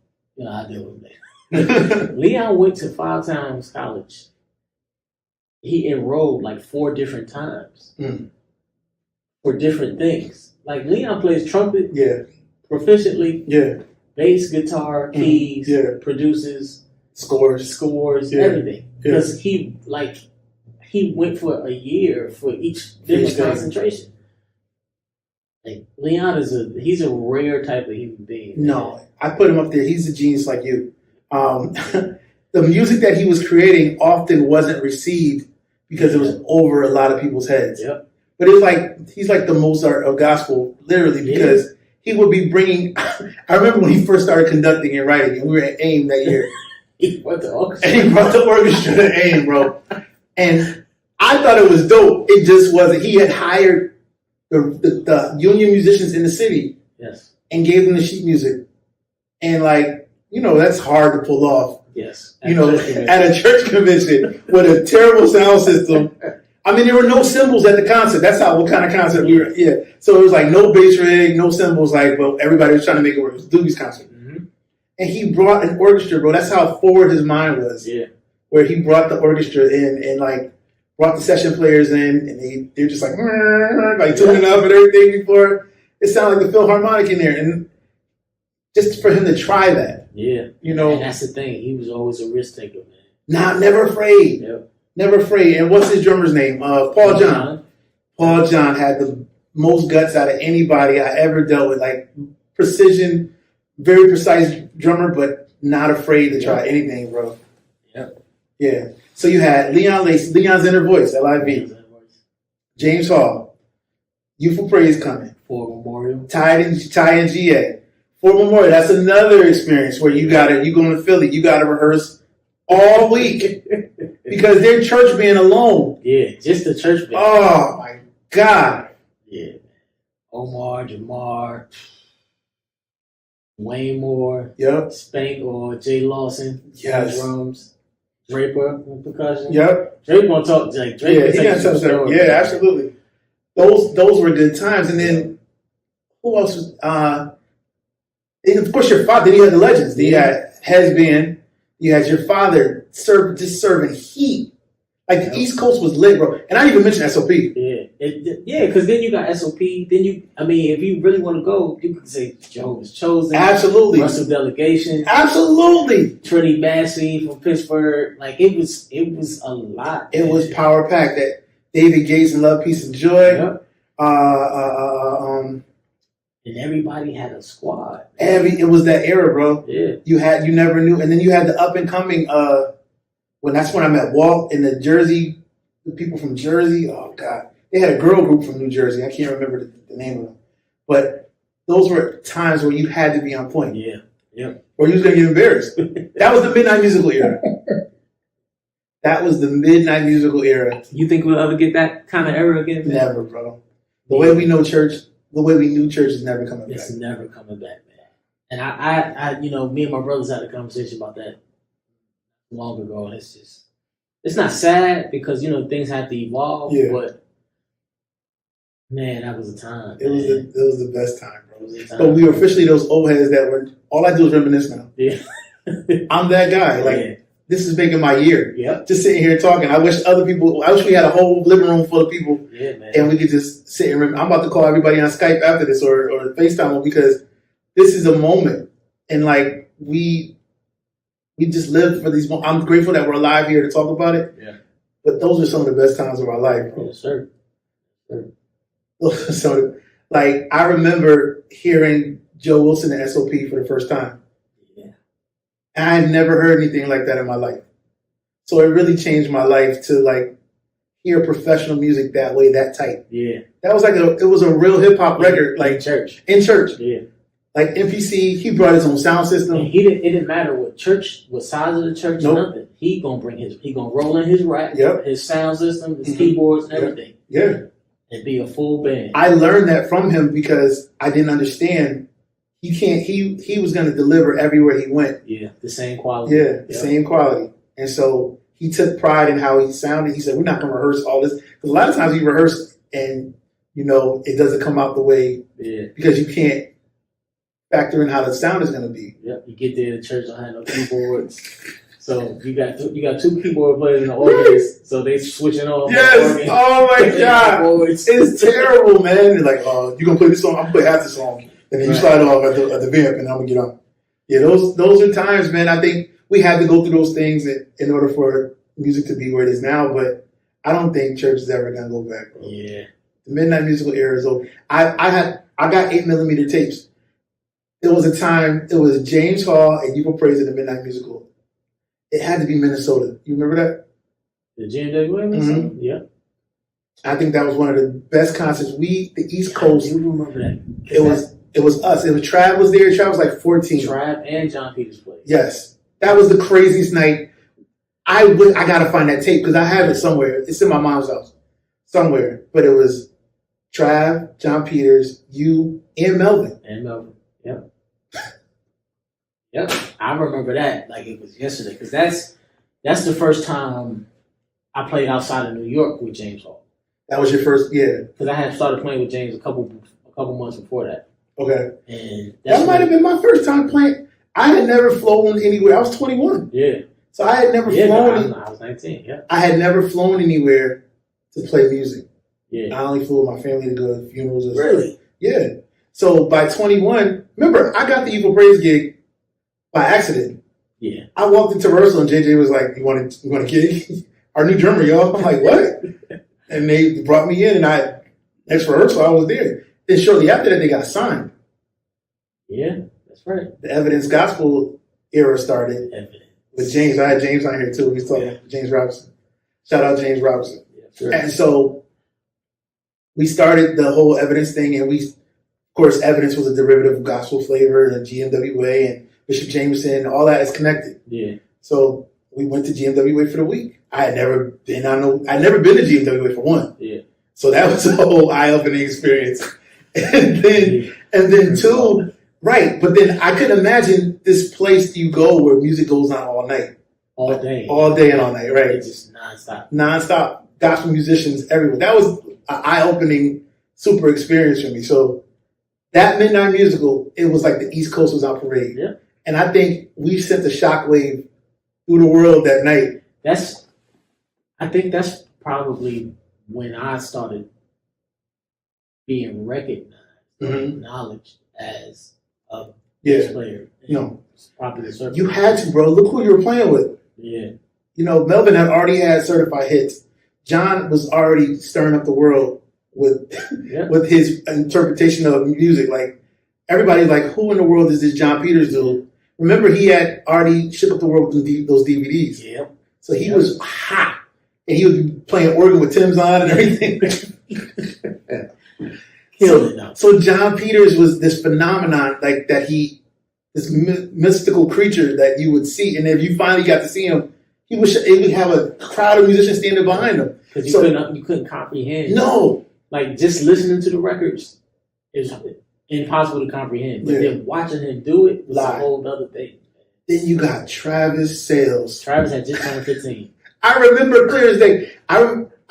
I'll deal with it. Leon went to 5 times college. He enrolled like 4 different times for different things. Like, Leon plays trumpet proficiently. Yeah. Bass, guitar, keys, produces, scores, everything. Because he went for a year for each different concentration. Like, Leon he's a rare type of human being. No, I put him up there. He's a genius like you. The music that he was creating often wasn't received because it was over a lot of people's heads. Yep. But it's like he's like the Mozart of gospel, literally, because he would be bringing. I remember when he first started conducting and writing, and we were at AIM that year. He brought the orchestra. And he brought the orchestra to AIM, bro. And I thought it was dope. It just wasn't. He had hired the union musicians in the city, and gave them the sheet music, and that's hard to pull off. Yes, at a church convention with a terrible sound system. I mean, there were no cymbals at the concert. That's what kind of concert we were. Yeah, so it was like no bass rig, no cymbals. But everybody was trying to make it work. It was Doobie's concert, and he brought an orchestra, bro. That's how forward his mind was. Yeah, where he brought the orchestra in and brought the session players in, and they're just tuning up and everything before it sounded like the Philharmonic in there, and just for him to try that. Yeah. And that's the thing. He was always a risk taker, man. Never afraid. Yep. Never afraid. And what's his drummer's name? Paul John. Paul John had the most guts out of anybody I ever dealt with. Like precision, very precise drummer, but not afraid to try anything, bro. Yep. Yeah. So you had Leon Lacey, Leon's Inner Voice, LIV. James Hall, Youthful Praise coming. For Memorial. Ty and GA. For Memorial, that's another experience where you go to Philly, you gotta rehearse all week because they're church band alone. Yeah, just the church band. Oh my God. Yeah. Omar, Jamar, Wayne Moore, Yep. Spank or Jay Lawson, Yes. drums, Draper on percussion. Yep. Drake gonna talk like Drake. Yeah, he got touch that. Yeah, absolutely. Those were good times. And then who else was and of course your father, then you had the legends. Then you had Hezband, you had your father serving heat. Like the East Coast was lit, bro. And I didn't even mention SOP. Yeah, because then you got SOP. Then if you really want to go, you could say Jehovah's Chosen. Absolutely. Russell Delegation. Absolutely. Trinity Massey from Pittsburgh. Like it was a lot. It was power packed. That David Gates and Love, Peace, and Joy. Yep. And everybody had a squad. It was that era, bro. Yeah. You never knew. And then you had the up and coming that's when I met Walt and the people from Jersey. Oh God. They had a girl group from New Jersey. I can't remember the name of them. But those were times where you had to be on point. Yeah. Yep. Or you was gonna get embarrassed. That was the midnight musical era. That was the midnight musical era. You think we'll ever get that kind of era again? Man? Never, bro. The way we know church, the way we knew church is never coming back. It's never coming back, man. And I me and my brothers had a conversation about that long ago, and it's not sad because things have to evolve, but man, that was a time. It was the best time, bro. It was a time. But we were officially those old heads that were all I do is reminisce now. Yeah. I'm that guy. Like this is making my year. Yep. Just sitting here talking. I wish we had a whole living room full of people. Yeah, man. And we could just sit and remember. I'm about to call everybody on Skype after this or FaceTime because this is a moment. And like we just lived for these moments. I'm grateful that we're alive here to talk about it. Yeah. But those are some of the best times of our life, bro. Yes, sir. So like I remember hearing Joe Wilson and SOP for the first time. And I had never heard anything like that in my life. So it really changed my life to like hear professional music that way, that tight. Yeah. That was it was a real hip hop record. Like in church. Yeah. Like MPC, he brought his own sound system. And it didn't matter what size of the church, nothing. He gonna roll in his rack, his sound system, his keyboards and everything. Yeah. And be a full band. I learned that from him because I didn't understand. He was going to deliver everywhere he went. Yeah, the same quality. Yeah, the same quality. And so he took pride in how he sounded. He said, we're not going to rehearse all this. Because a lot of times you rehearse and, it doesn't come out the way because you can't factor in how the sound is going to be. Yep, you get there, the church don't have no keyboards. So you got two keyboard players in the organist, so they switching off. Yes, oh my God. It's terrible, man. They're like, you going to play this song? I'm going to play half the song. And then you slide off at the vamp, and I'm gonna get on. Yeah, those are times, man. I think we had to go through those things in order for music to be where it is now. But I don't think church is ever gonna go back, bro. Yeah, the midnight musical era is over. I got 8mm tapes. There was a time it was James Hall and Youthful Praise in the midnight musical. It had to be Minnesota. You remember that? The GMWA Minnesota? Mm-hmm. Yeah. I think that was one of the best concerts. The East Coast. You remember that? It was us. It was Trav was there. Trav was like 14. Trav and John Peters played. Yes. That was the craziest night. I got to find that tape because I have it somewhere. It's in my mom's house. Somewhere. But it was Trav, John Peters, you, and Melvin. Yep. Yep. I remember that like it was yesterday because that's the first time I played outside of New York with James Hall. That was your first, yeah. Because I had started playing with James a couple months before that. Okay. And that might have been my first time playing. I had never flown anywhere. I was 21. Yeah. So I had never flown. I was 19, yeah. I had never flown anywhere to play music. Yeah. I only flew with my family to go to funerals. Really? Yeah. So by 21, remember, I got the Youthful Praise gig by accident. Yeah. I walked into rehearsal and JJ was like, you want a gig? our new drummer, y'all. I'm like, what? And they brought me in, and next rehearsal, I was there. Then shortly after that, they got signed. Yeah, that's right. The Evidence Gospel era started with James. I had James on here too. He's talking James Robinson. Shout out James Robinson. Yeah, sure. And so we started the whole Evidence thing, and of course, Evidence was a derivative of Gospel Flavor and GMWA and Bishop Jameson. All that is connected. Yeah. So we went to GMWA for the week. I'd never been to GMWA for one. Yeah. So that was a whole eye-opening experience. And then two, right. But then I could imagine this place you go where music goes on all night. All day. All day and all night, right? It's just nonstop. Nonstop gospel musicians everywhere. That was an eye-opening, super experience for me. So that midnight musical, it was like the East Coast was on parade. Yeah. And I think we sent a shockwave through the world that night. I think that's probably when I started being recognized, acknowledged as a bass player. Popular circle. You had to, bro. Look who you were playing with. Yeah. Melvin had already had certified hits. John was already stirring up the world with his interpretation of music. Like, everybody's like, who in the world is this John Peters dude? Remember, he had already shook up the world with those DVDs. Yep. So he was hot. And he was playing organ with Tim's on and everything. So John Peters was this phenomenon, like this mystical creature that you would see. And if you finally got to see him, he would have a crowd of musicians standing behind him. Because you couldn't comprehend. No. Like, just listening to the records is impossible to comprehend. But then watching him do it was a whole other thing. Then you got Travis Sales. Travis had just turned 15. I remember clear as day. I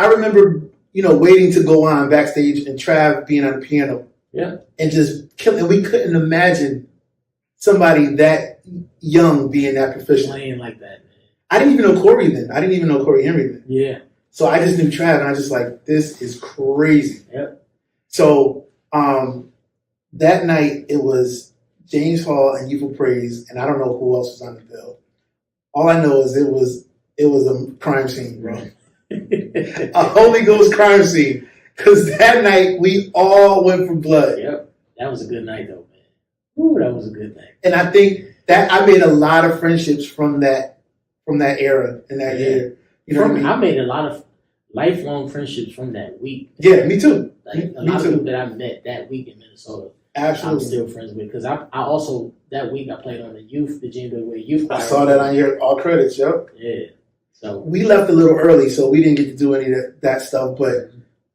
remember, waiting to go on backstage and Trav being on the piano. Yeah. And just killing. We couldn't imagine somebody that young being that proficient. Playing like that, man. I didn't even know Corey then. I didn't even know Corey Henry then. Yeah. So I just knew Trav, and I was just like, this is crazy. Yep. So that night, it was James Hall and Youthful Praise, and I don't know who else was on the bill. All I know is it was a crime scene, bro. A Holy Ghost crime scene. Because that night, we all went for blood. Yep. That was a good night, though, man. Ooh, that was a good night. And I think that I made a lot of friendships from that era and that year. You know what I mean? I made a lot of lifelong friendships from that week. Yeah, me too. Like, a lot of people that I met that week in Minnesota. Absolutely. I'm still friends with. Because I also, that week, I played on the GMWA youth choir. I saw that on your all credits, yep. Yeah. So we left a little early, so we didn't get to do any of that stuff. But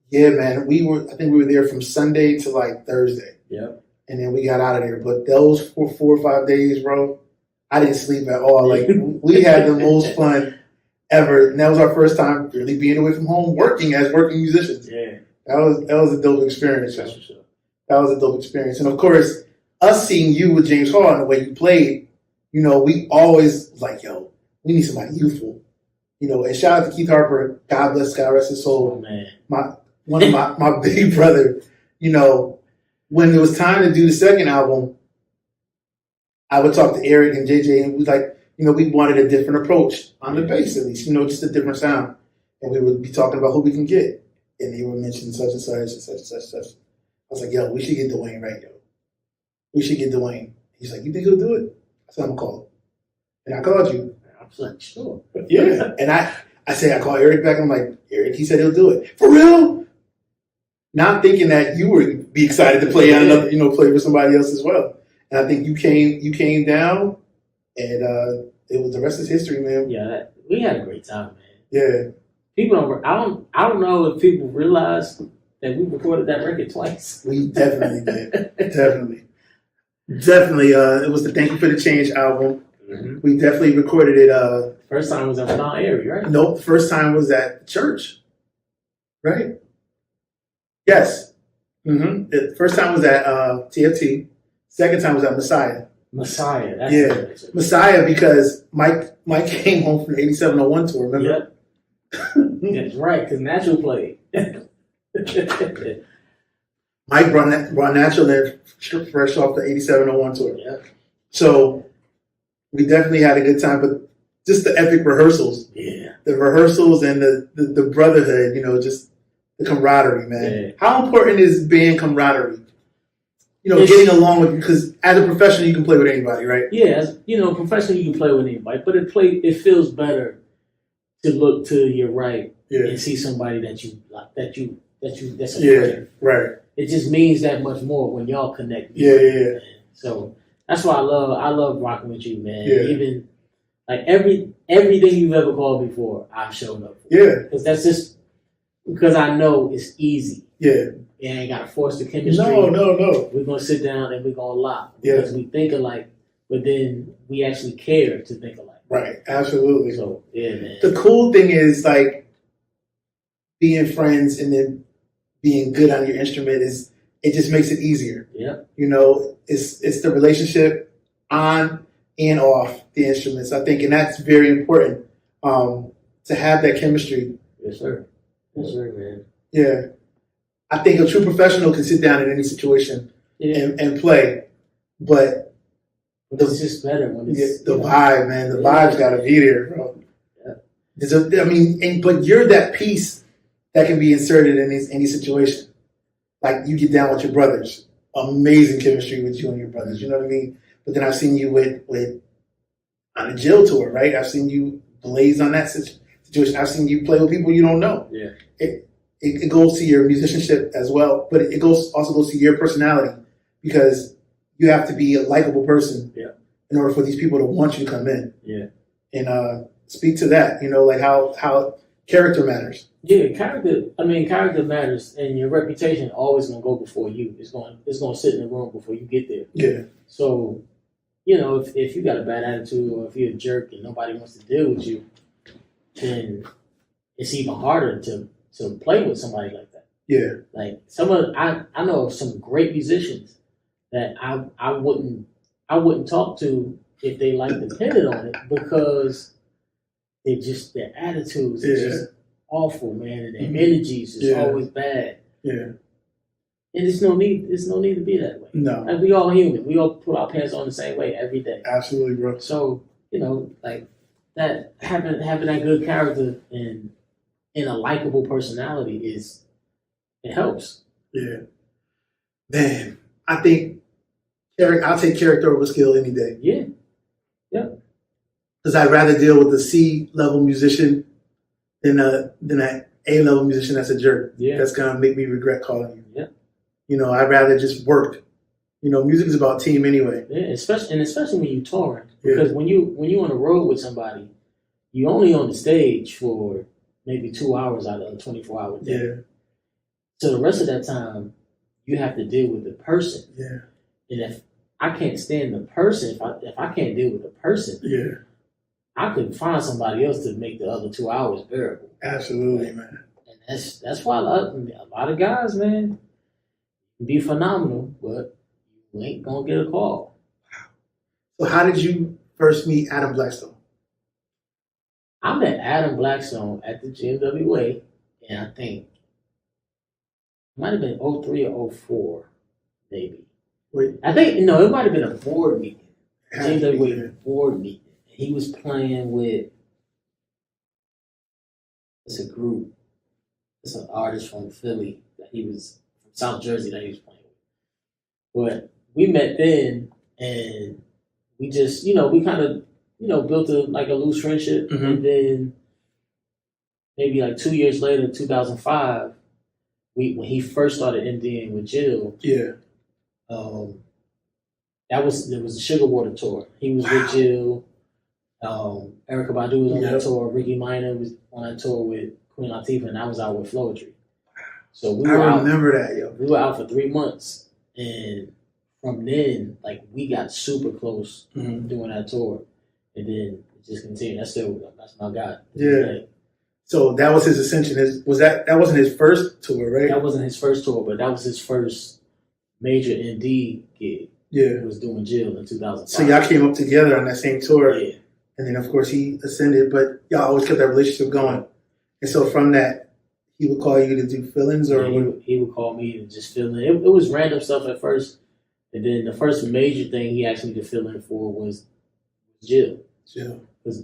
yeah, man, I think we were there from Sunday to like Thursday. Yep. And then we got out of there. But those 4 or 5 days, bro, I didn't sleep at all. Like, we had the most fun ever. And that was our first time really being away from home, working musicians. Yeah. That was a dope experience. That's for sure. That was a dope experience. And of course, us seeing you with James Hall and the way you played, we always was like, yo, we need somebody youthful. And shout out to Keith Harper, God bless, God rest his soul. Oh, man. My big brother, when it was time to do the second album, I would talk to Eric and JJ, and we we wanted a different approach on the bass, at least, just a different sound. And we would be talking about who we can get. And they would mention such and such and such and such and such. I was like, yo, we should get Dwayne Wright, yo. We should get Dwayne. He's like, you think he'll do it? I said, I'm gonna call him. And I called you. I was like, sure. Yeah. And I called Eric back, and I'm like, Eric, he said he'll do it. For real? Not thinking that you would be excited to play on another, play with somebody else as well. And I think you came down, and it was the rest is history, man. Yeah, we had a great time, man. Yeah. People I don't know if people realize that we recorded that record twice. We definitely did. Definitely. It was the Thank You for the Change album. Mm-hmm. We definitely recorded it. First time was at Mount Airy, right? Nope. The first time was at church. Right? Yes. Mm-hmm. The first time was at TFT. Second time was at Messiah. Messiah. That's yeah. Messiah, because Mike came home from the 8701 tour, remember? Yep. That's right, because Natural played. Mike brought Natural in fresh off the 8701 tour. Yep. So we definitely had a good time, but just the epic rehearsals. Yeah. the rehearsals and the brotherhood, you know, just the camaraderie, man. Yeah. How important is band camaraderie? You know, It's- getting along with, because as a professional, you can play with anybody, right? Yeah, as, you know, professionally you can play with anybody, but it feels better to look to your right Yeah. and see somebody that you like, that's a Yeah, friend. right. It just means that much more when y'all connect. Yeah. So that's why I love rocking with you, man. Yeah. Even like everything you've ever called before, I've shown up for. Yeah. Because that's just because I know it's easy. Yeah. You ain't got to force the chemistry. No. We're gonna sit down and we're gonna lock Yeah. because we think alike, but then we actually care to think alike. Right. Absolutely. So yeah, man. The cool thing is like being friends and then being good on your instrument is it just makes it easier. Yeah. You know, it's the relationship on and off the instruments, I think, and that's very important to have that chemistry. Yes, sir. Yes, sir, man. Yeah. I think a true professional can sit down in any situation Yeah. and play, but But it's just better when it's the you know, vibe, man, the Yeah. vibe's got to be there, bro. Yeah. But you're that piece that can be inserted in any situation. Like you get down with your brothers, amazing chemistry with you and your brothers. You know what I mean? But then I've seen you with on a Jill tour, right? I've seen you blaze on that situation. I've seen you play with people you don't know. Yeah. It goes to your musicianship as well, but it also goes to your personality because you have to be a likable person in order for these people to want you to come in. Yeah. And speak to that, you know, like how character matters. Yeah, character matters, and your reputation always gonna go before you. It's gonna sit in the room before you get there. Yeah. So, you know, if you got a bad attitude or if you're a jerk and nobody wants to deal with you, then it's even harder to play with somebody like that. Yeah. Like I know of some great musicians that I wouldn't talk to if they depended on it because their attitudes are just awful, man, and their energy is just always bad. Yeah. And there's no need to be that way. No. Like we all human. We all put our pants on the same way every day. Absolutely, bro. So, you know, like that having that good character and a likable personality it helps. Yeah. Man, I think I'll take character over skill any day. Yeah. Because I'd rather deal with a C-level musician than a A-level musician that's a jerk. Yeah. That's going to make me regret calling you. Yeah. You know, I'd rather just work. You know, music is about team anyway. Yeah, especially when you're touring. Because when you on the road with somebody, you only on the stage for maybe 2 hours out of a 24-hour day. Yeah. So the rest of that time, you have to deal with the person. Yeah. And if I can't stand the person, if I can't deal with the person, Yeah. I could find somebody else to make the other 2 hours bearable. Absolutely, man. And that's why a lot of guys, man, be phenomenal, but you ain't gonna get a call. So how did you first meet Adam Blackstone? I met Adam Blackstone at the GMWA, and I think it might have been 03 or 04, maybe. Wait. I think, it might have been a board meeting. Had to be, GMWA man. board meeting. He was playing with, it's a group, it's an artist from Philly that he was, from South Jersey that he was playing with. But we met then, and we just, we kind of, built a loose friendship. Mhm. And then maybe 2 years later, 2005, when he first started MDing with Jill, Yeah. there was the Sugar Water tour. He was with Jill. Erykah Badu was on that tour. Ricky Minor was on that tour with Queen Latifah, and I was out with Floetry. So we were I out. remember that, yo. We were out for 3 months, and from then, we got super close Mhm. doing that tour, and then it just continued. That's my guy. Yeah. So that was his ascension. That wasn't his first tour, right? That wasn't his first tour, but that was his first major ND gig. Yeah. He was doing Jill in 2005. So y'all came up together on that same tour. Yeah. And then, of course, he ascended, but y'all always kept that relationship going. And so from that, he would call you to do fill-ins or Yeah, he would call me to just fill in. It was random stuff at first, and then the first major thing he asked me to fill in for was Jill. Jill. Because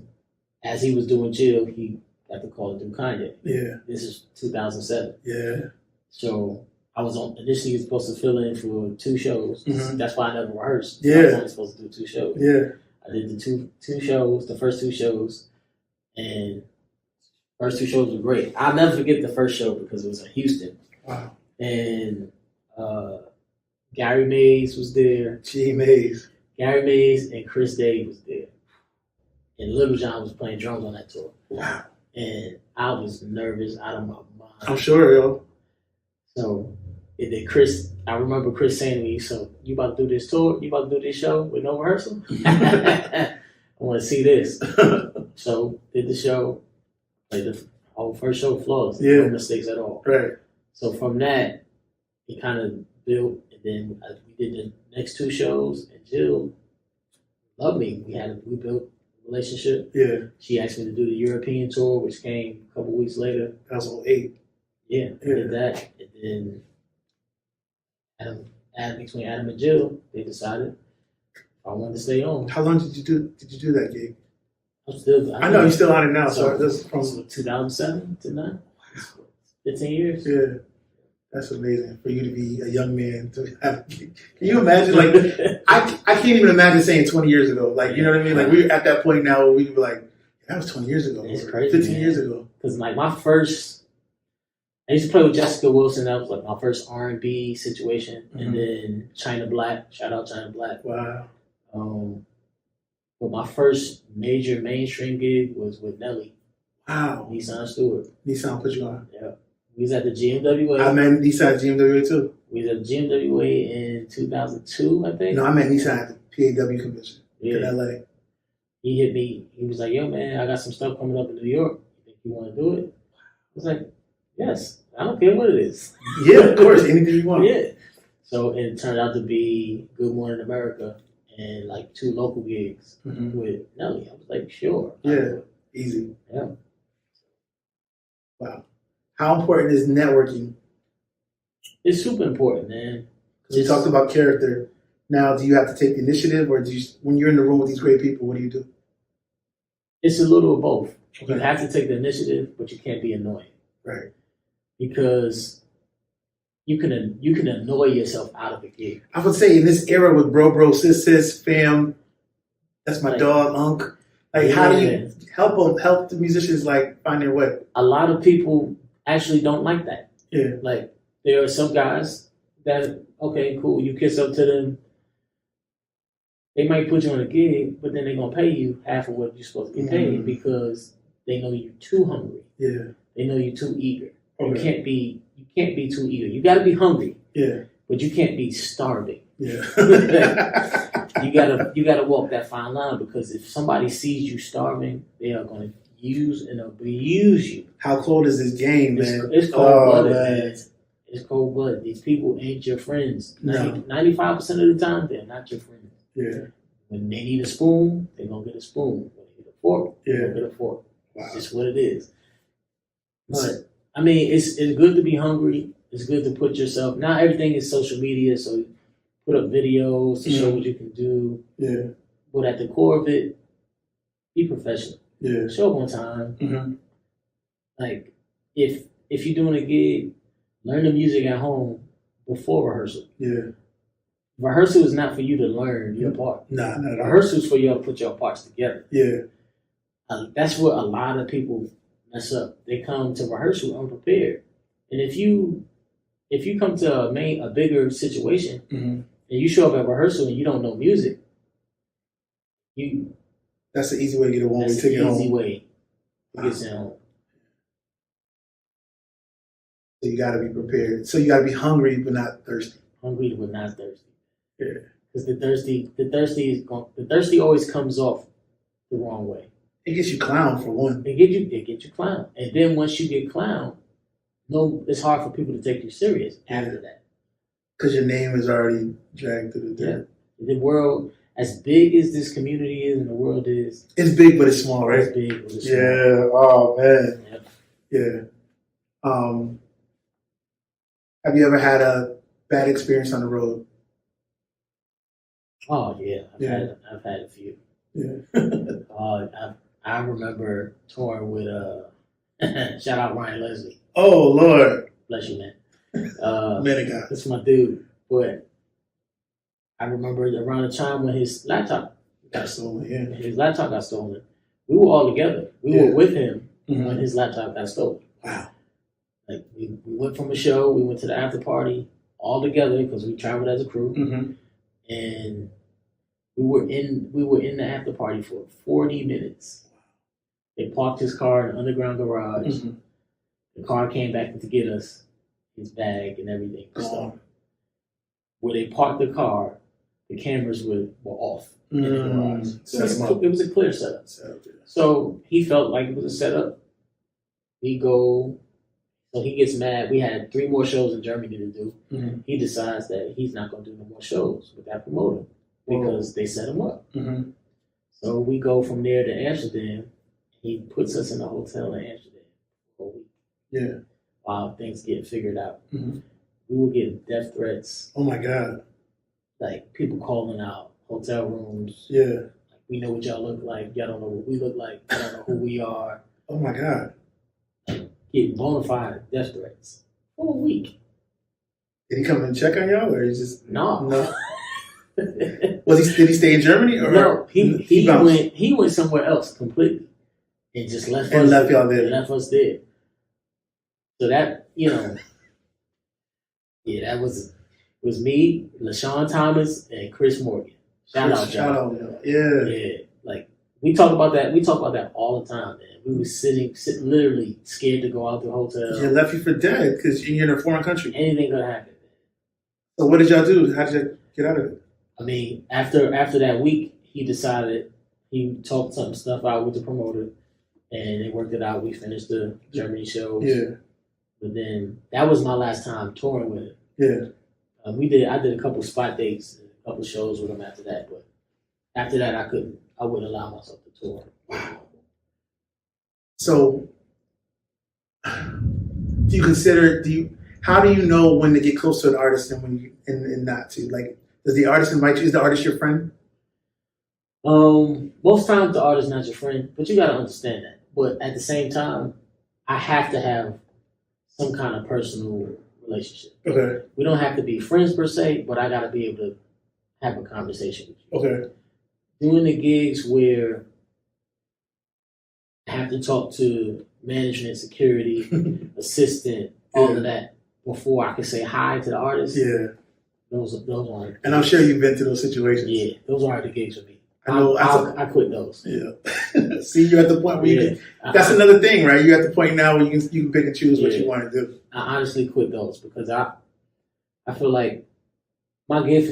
as he was doing Jill, he got the call to do Kanye. Yeah. This is 2007. Yeah. So I was initially supposed to fill in for 2 shows. Mhm. That's why I never rehearsed. Yeah. I was only supposed to do 2 shows. Yeah. I did the two shows, the first 2 shows, and first 2 shows were great. I'll never forget the first show because it was in Houston. Wow. And Gary Mays was there. G Mays. Gary Mays and Chris Day was there. And Little John was playing drums on that tour. Wow. And I was nervous out of my mind. I'm sure, yo. So, and then Chris, I remember Chris saying to me, so you about to do this tour? You about to do this show with no rehearsal? I want to see this. So, did the show, played the whole first show flawless. Yeah. No mistakes at all. Right. So, from that, it kind of built, and then we did the next 2 shows, and Jill loved me. We built a relationship. Yeah. She asked me to do the European tour, which came a couple weeks later. That was 08. Yeah, I did that. And then between Adam and Jill, they decided I wanted to stay on. How long did you do that gig? I know you're still on it now, So so that's from 2007 to now. 15 years. yeah. That's amazing for you to be a young man to have. Can you imagine? Like, I can't even imagine saying 20 years ago. Like, you know what I mean? Like, we're at that point now where we could be like, that was 20 years ago. It's or crazy, 15 man. years ago. Because like I used to play with Jessica Wilson. That was like my first R&B situation, Mhm. and then China Black. Shout out China Black. Wow. But my first major mainstream gig was with Nelly, Wow. Nissan Stewart. Nissan put you on. Yeah, we was at the GMWA. I met Nissan at GMWA too. We was at the GMWA in 2002, I think. No, I met Nissan at the PAW convention in Yeah. LA. He hit me. He was like, "Yo, man, I got some stuff coming up in New York. You think you want to do it?" I was like, "Yes, I don't care what it is." Yeah, of course, anything you want. Yeah. So it turned out to be Good Morning America and like 2 local gigs Mhm. with Nelly. I was like, "Sure." I'll Yeah. do it. Easy. Yeah. Wow. How important is networking? It's super important, man. Because we talked about character. Now, do you have to take the initiative, or when you're in the room with these great people, what do you do? It's a little of both. You Okay. have to take the initiative, but you can't be annoying Right. because you can annoy yourself out of a gig. I would say in this era with bro, sis, fam, that's my Like- dog, Unc. Like, how do Yeah. you help the musicians like find their way? A lot of people actually don't like that. Yeah. Like there are some guys that okay, cool, you kiss up to them. They might put you on a gig, but then they're gonna pay you half of what you're supposed to get paid Mhm. because they know you're too hungry. Yeah. They know you're too eager. You Okay. can't be too eager. You gotta be hungry, Yeah. but you can't be starving. Yeah. You gotta walk that fine line because if somebody sees you starving, they are gonna use and abuse you. How cold is this game, man? It's cold blooded, man. man. It's cold blooded. These people ain't your friends. No. 95% of the time, they're not your friends. Yeah. When they need a spoon, they're gonna get a spoon. When they need a fork, they're Yeah. gonna get a fork. Wow. It's just what it is. But I mean, it's good to be hungry. It's good to put yourself. Now everything is social media, so put up videos to show Mhm. what you can do. Yeah. But at the core of it, be professional. Yeah. Show up on time. Mm-hmm. Like if you're doing a gig, learn the music at home before rehearsal. Yeah. Rehearsal is not for you to learn your part. Nah, not at all. Rehearsal is for you to put your parts together. Yeah. That's what a lot of people mess up. They come to rehearsal unprepared, and if you come to a bigger situation Mm-hmm. and you show up at rehearsal and you don't know music, That's the easy way to get a one-way that's the ticket easy home. way to get sent home. So you got to be prepared. So you got to be hungry but not thirsty. Hungry but not thirsty. Yeah. Because the thirsty always comes off the wrong way. It gets you clown for one. They get you clown, and then once you get clown, it's hard for people to take you serious after that. Because your name is already dragged through the dirt. The world, as big as this community is, and the world is, It's big but it's small, it's right? big. But it's small. Yeah. Oh man. Yep. Yeah. Have you ever had a bad experience on the road? Oh yeah, Yeah. I've had a few. Yeah. I remember touring with Shout out Ryan Leslie. Oh Lord, Bless you, man. man of God. That's my dude. But I remember around the time when his laptop got stolen. Yeah. His laptop got stolen. We were all together. We were with him when his laptop got stolen. Wow. Like we went from a show, we went to the after party all together because we traveled as a crew, and we were in the after party for 40 minutes. They parked his car in an underground garage. The car came back to get us, his bag and everything. Where they parked the car, the cameras were off in the garage. So it was a clear setup. So he felt like it was a setup. So he gets mad. We had 3 more shows in Germany to do. He decides that he's not going to do no more shows with that promoter because they set him up. So we go from there to Amsterdam. He puts us in a hotel in Amsterdam for a week. Yeah. While things get figured out. We were getting death threats. Oh my God. Like people calling out hotel rooms. Yeah. Like, we know what y'all look like. Y'all don't know what we look like. Y'all don't know who we are. Oh my God. Getting bona fide death threats for a week. Did he come and check on y'all, or he just No. Did he stay in Germany, or No, he bounced? went somewhere else completely and just left And us left y'all there. Left us there. So that that was me, LaShawn Thomas, and Chris Morgan. Shout out, y'all. Yeah. Like we talk about that. We talk about that all the time, man. We were sitting literally scared to go out the hotel. He left you for dead because you're in a foreign country. Anything could happen. So what did y'all do? How did you get out of it? I mean, after that week, he talked some stuff out with the promoter, and they worked it out. We finished the Germany shows. Yeah. But then that was my last time touring with him. Yeah. I did a couple spot dates, a couple shows with him after that. But after that, I wouldn't allow myself to tour. Wow. So, how do you know when to get close to an artist and when and not to? Like, does the artist invite you? Is the artist your friend? Most times the artist is not your friend, but you got to understand that. But at the same time, I have to have some kind of personal relationship. Okay. We don't have to be friends per se, but I got to be able to have a conversation with you. Okay. Doing the gigs where I have to talk to management, security, assistant, all of that before I can say hi to the artist. Yeah. Those aren't. And I'm sure you've been to those situations. Yeah, those aren't the gigs for me. I know. I quit those. Yeah. See, you're at the point where you can. That's another thing, right? You're at the point now where you can pick and choose what you want to do. I honestly quit those because I feel like my gift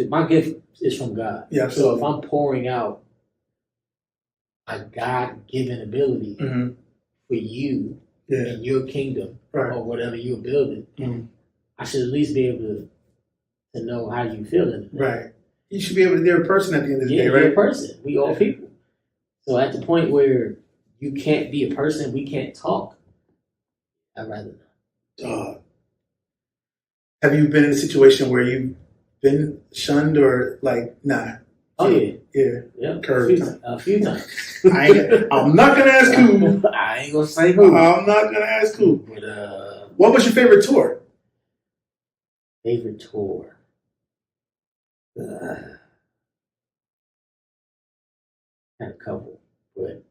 is from God. Yeah. Absolutely. So if I'm pouring out a God-given ability for you in your kingdom or whatever you're building, I should at least be able to know how you feeling. Right. You should be able to. They're a person at the end of the day, right? You're a person. We all people. So at the point where you can't be a person, we can't talk. I'd rather not. Have you been in a situation where you've been shunned or like, nah? Oh yeah. Yeah. Curved. A few times. I'm not gonna ask who. I ain't gonna say who. I'm not gonna ask who. But what was your favorite tour? Favorite tour. Had a couple, but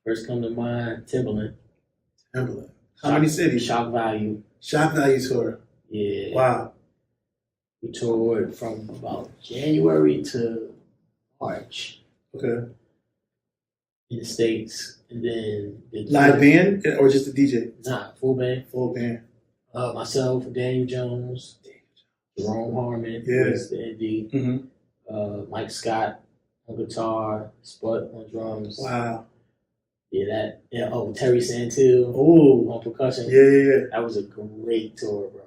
first come to mind, Timberland. How many cities? Shock Value. Shock Value tour. Yeah. Wow. We toured from about January to March. Okay. In the States, and then live band or just a DJ? Nah, full band. Full band. Myself, Daniel Jones, Jerome Harmon, Chris the Indy, Mike Scott on guitar, Spud on drums. Wow. Yeah, Terry Santil on percussion. Yeah. That was a great tour, bro.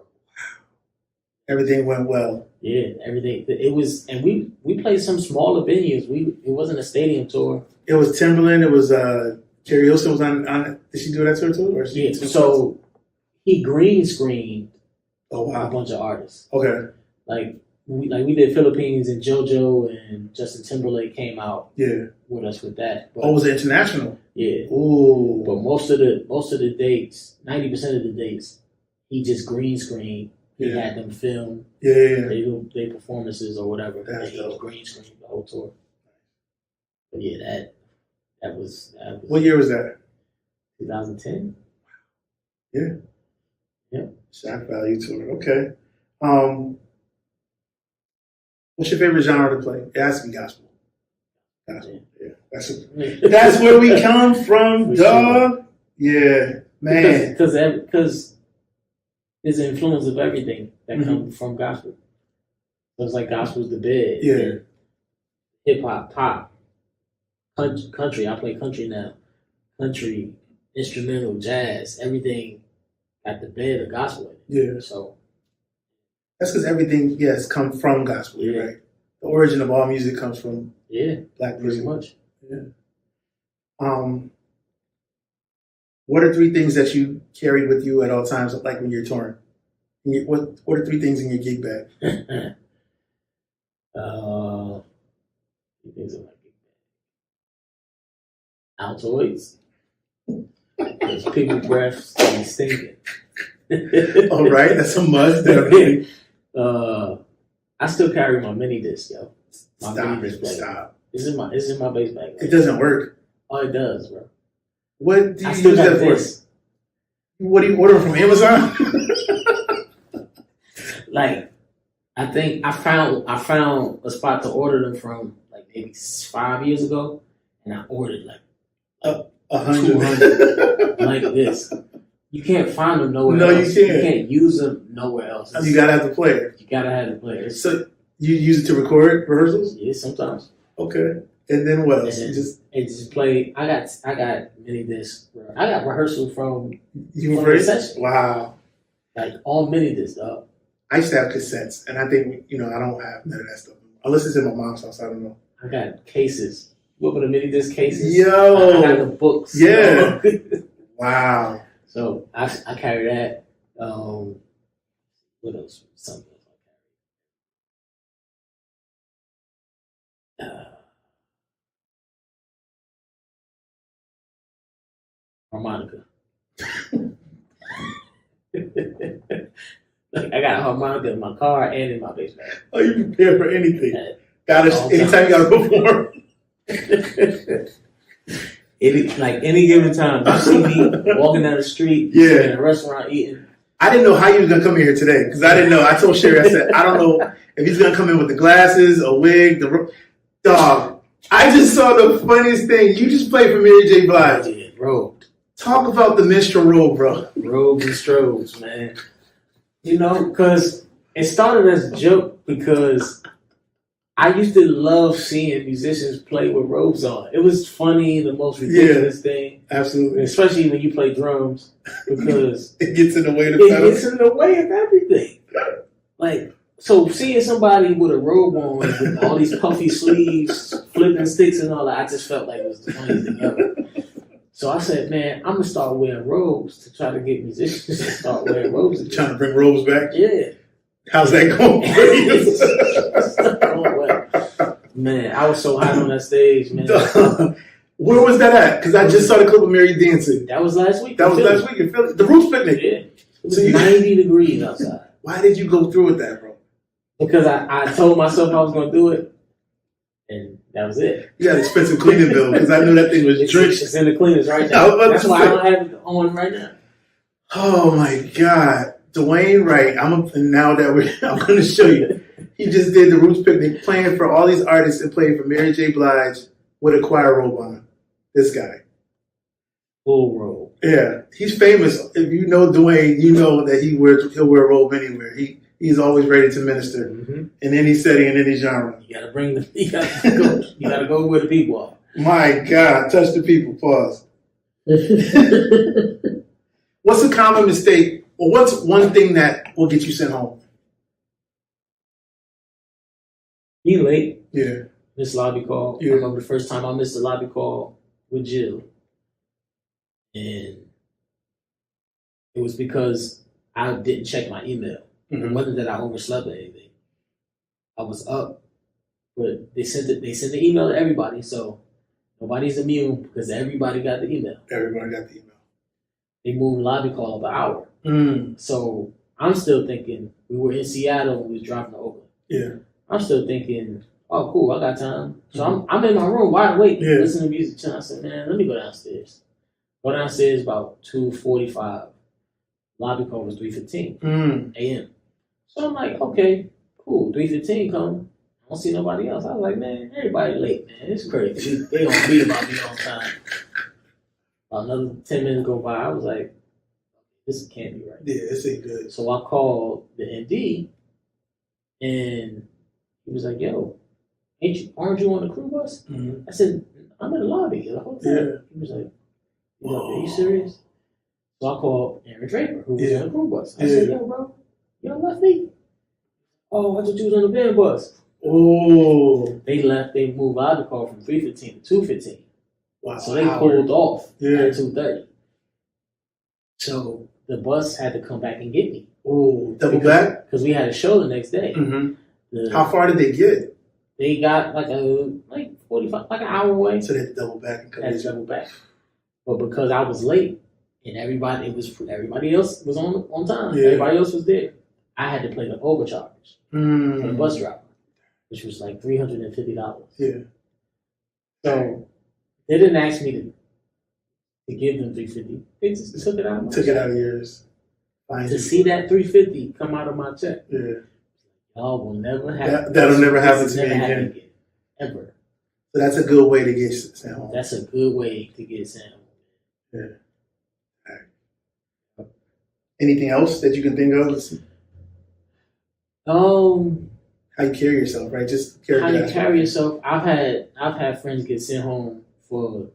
Everything went well. Yeah, everything. It was, and we played some smaller venues. It wasn't a stadium tour. It was Timberland. It was Carrie Hilson was on. Did she do that tour too? Or so he green screened a bunch of artists. Okay. Like we did Philippines, and JoJo and Justin Timberlake came out Yeah. with us with that. But, Oh, was it international? yeah. Ooh. But most of the dates, 90% of the dates, he just green screened. He Yeah. had them film Yeah. their performances or whatever. That's And he was dope. green screened the whole tour. But yeah, that was What year was that? 2010. Yeah. Yep. Shock Value Tour. Okay. What's your favorite genre to play? It has to be gospel. Gospel. Yeah. That's where we come from, For dog. Yeah, man. Because there's an influence of everything that comes from gospel. So it's like gospel's the bed. Yeah. Hip hop, pop, country. I play country now. Country, instrumental, jazz, everything at the bed of gospel. Yeah. So That's because everything, yes, comes from gospel, Yeah. right? The origin of all music comes from yeah, black pretty music. much. What are three things that you carry with you at all times, like when you're touring? What are three things in your gig bag? Things are like Altoids. Because people breath stay stinking. All right, that's a must. Definitely. I still carry my mini disc, yo. My Stop mini disc it. player. Stop. It's in my bass bag. It doesn't work. Oh, it does, bro. What do I you still use got that for? this. What do you order from Amazon? Like, I think I found a spot to order them from like maybe 5 years ago, and I ordered like 100. like this. You can't find them nowhere No, else. you can't. You can't use them nowhere else. You gotta have the player. You gotta have the player. So you use it to record rehearsals? Yeah, sometimes. Okay. And then what else? And You just just play. I got mini discs. I got rehearsal from you from were the session. Wow. Like all mini discs, dog. I used to have cassettes, and I think I don't have none of that stuff. Unless it's in my mom's house, I don't know. I got cases. You open the mini disc cases. Yo. I got the books. Yeah. Wow. So I carry that. What else? Something else I carry. Harmonica. Like, I got a harmonica in my car and in my bass bag. Oh, you prepare for anything. All Anytime you gotta perform. Any given time, you see me walking down the street, Yeah. in a restaurant eating. I didn't know how you was gonna come in here today because I didn't know. I told Sherry, I said, I don't know if he's gonna come in with the glasses, a wig, dog. I just saw the funniest thing. You just played for Mary J. Blige. Yeah, robed. Talk about the minstrel robe, bro. Robes and strobes, man. Because it started as a joke because I used to love seeing musicians play with robes on. It was funny, the most ridiculous thing. Absolutely. Especially when you play drums because It gets in the way of the it pedal. gets in the way of everything. Like, so seeing somebody with a robe on with all these puffy sleeves, flipping sticks and all that, I just felt like it was the funniest thing ever. So I said, man, I'm going to start wearing robes to try to get musicians to start wearing robes again. Trying to bring robes back. Yeah. How's that going for you? Man, I was so hot on that stage, man. Where was that at? Because I just saw the clip of Mary dancing. That was last week. That was last week in Philly. The Roots Picnic. Yeah. It was So you- 90 degrees outside. Why did you go through with that, bro? Because I told myself I was going to do it, and that was it. You got an expensive cleaning bill because I knew that thing was drenched. It's in the cleaners right I was now. about That's to why say. I don't have it on right now. Oh my God, Dwayne Wright. I'm going to show you. He just did the Roots Picnic, playing for all these artists and playing for Mary J. Blige with a choir robe on. This guy. Full robe. Yeah, he's famous. If you know Dwayne, you know that he'll wear a robe anywhere. He's always ready to minister in any setting, in any genre. You gotta bring the. You gotta go where the people are. My God, touch the people. Pause. What's a common mistake, or what's one thing that will get you sent home? Be late. Yeah. Missed lobby call. Yeah. I remember the first time I missed a lobby call with Jill, and it was because I didn't check my email. It wasn't that I overslept or anything. I was up, but they sent the email to everybody, so nobody's immune because everybody got the email. Everybody got the email. They moved lobby call up an hour. So I'm still thinking, we were in Seattle when we was driving to Oakland. Yeah. I'm still thinking, oh, cool, I got time. So I'm in my room wide awake, listening to music. I said, man, let me go downstairs. Go downstairs about 2:45. Lobby call was 3:15 a.m. So I'm like, okay, cool, 3:15 come. I don't see nobody else. I was like, man, everybody late, man. It's crazy. They don't be about me on time. About another 10 minutes go by, I was like, this can't be right. Yeah, this ain't good. So I called the MD, and he was like, yo, aren't you on the crew bus? I said, I'm in the lobby the whole time. Yeah. He was like, are you serious? So I called Aaron Draper, who was on the crew bus. I said, yo, bro, you don't left me? Oh, I thought you was on the band bus. Oh. They left, they moved lobby call from 3:15 to 2:15. Wow. So they pulled off Yeah. at 2:30. So the bus had to come back and get me. Oh, double back? Because we had a show the next day. How far did they get? They got like 45, like an hour away. So they had to double back and come Had to get you. double back. But because I was late and everybody else was on time. Yeah. Everybody else was there. I had to play the overcharge for the Mm. bus driver, which was like $350. Yeah. So they didn't ask me to give them $350. They just took it out of my Took check. it out of yours. Fine. To see that $350 come out of my check. Yeah. Y'all will never happen. That'll never happen This to will me never happen again. Ever. So that's a good way to get sent home. That's a good way to get sent home. Yeah. Anything else that you can think of? How you carry yourself, right? Just carry How you yourself. carry yourself. I've had friends get sent home for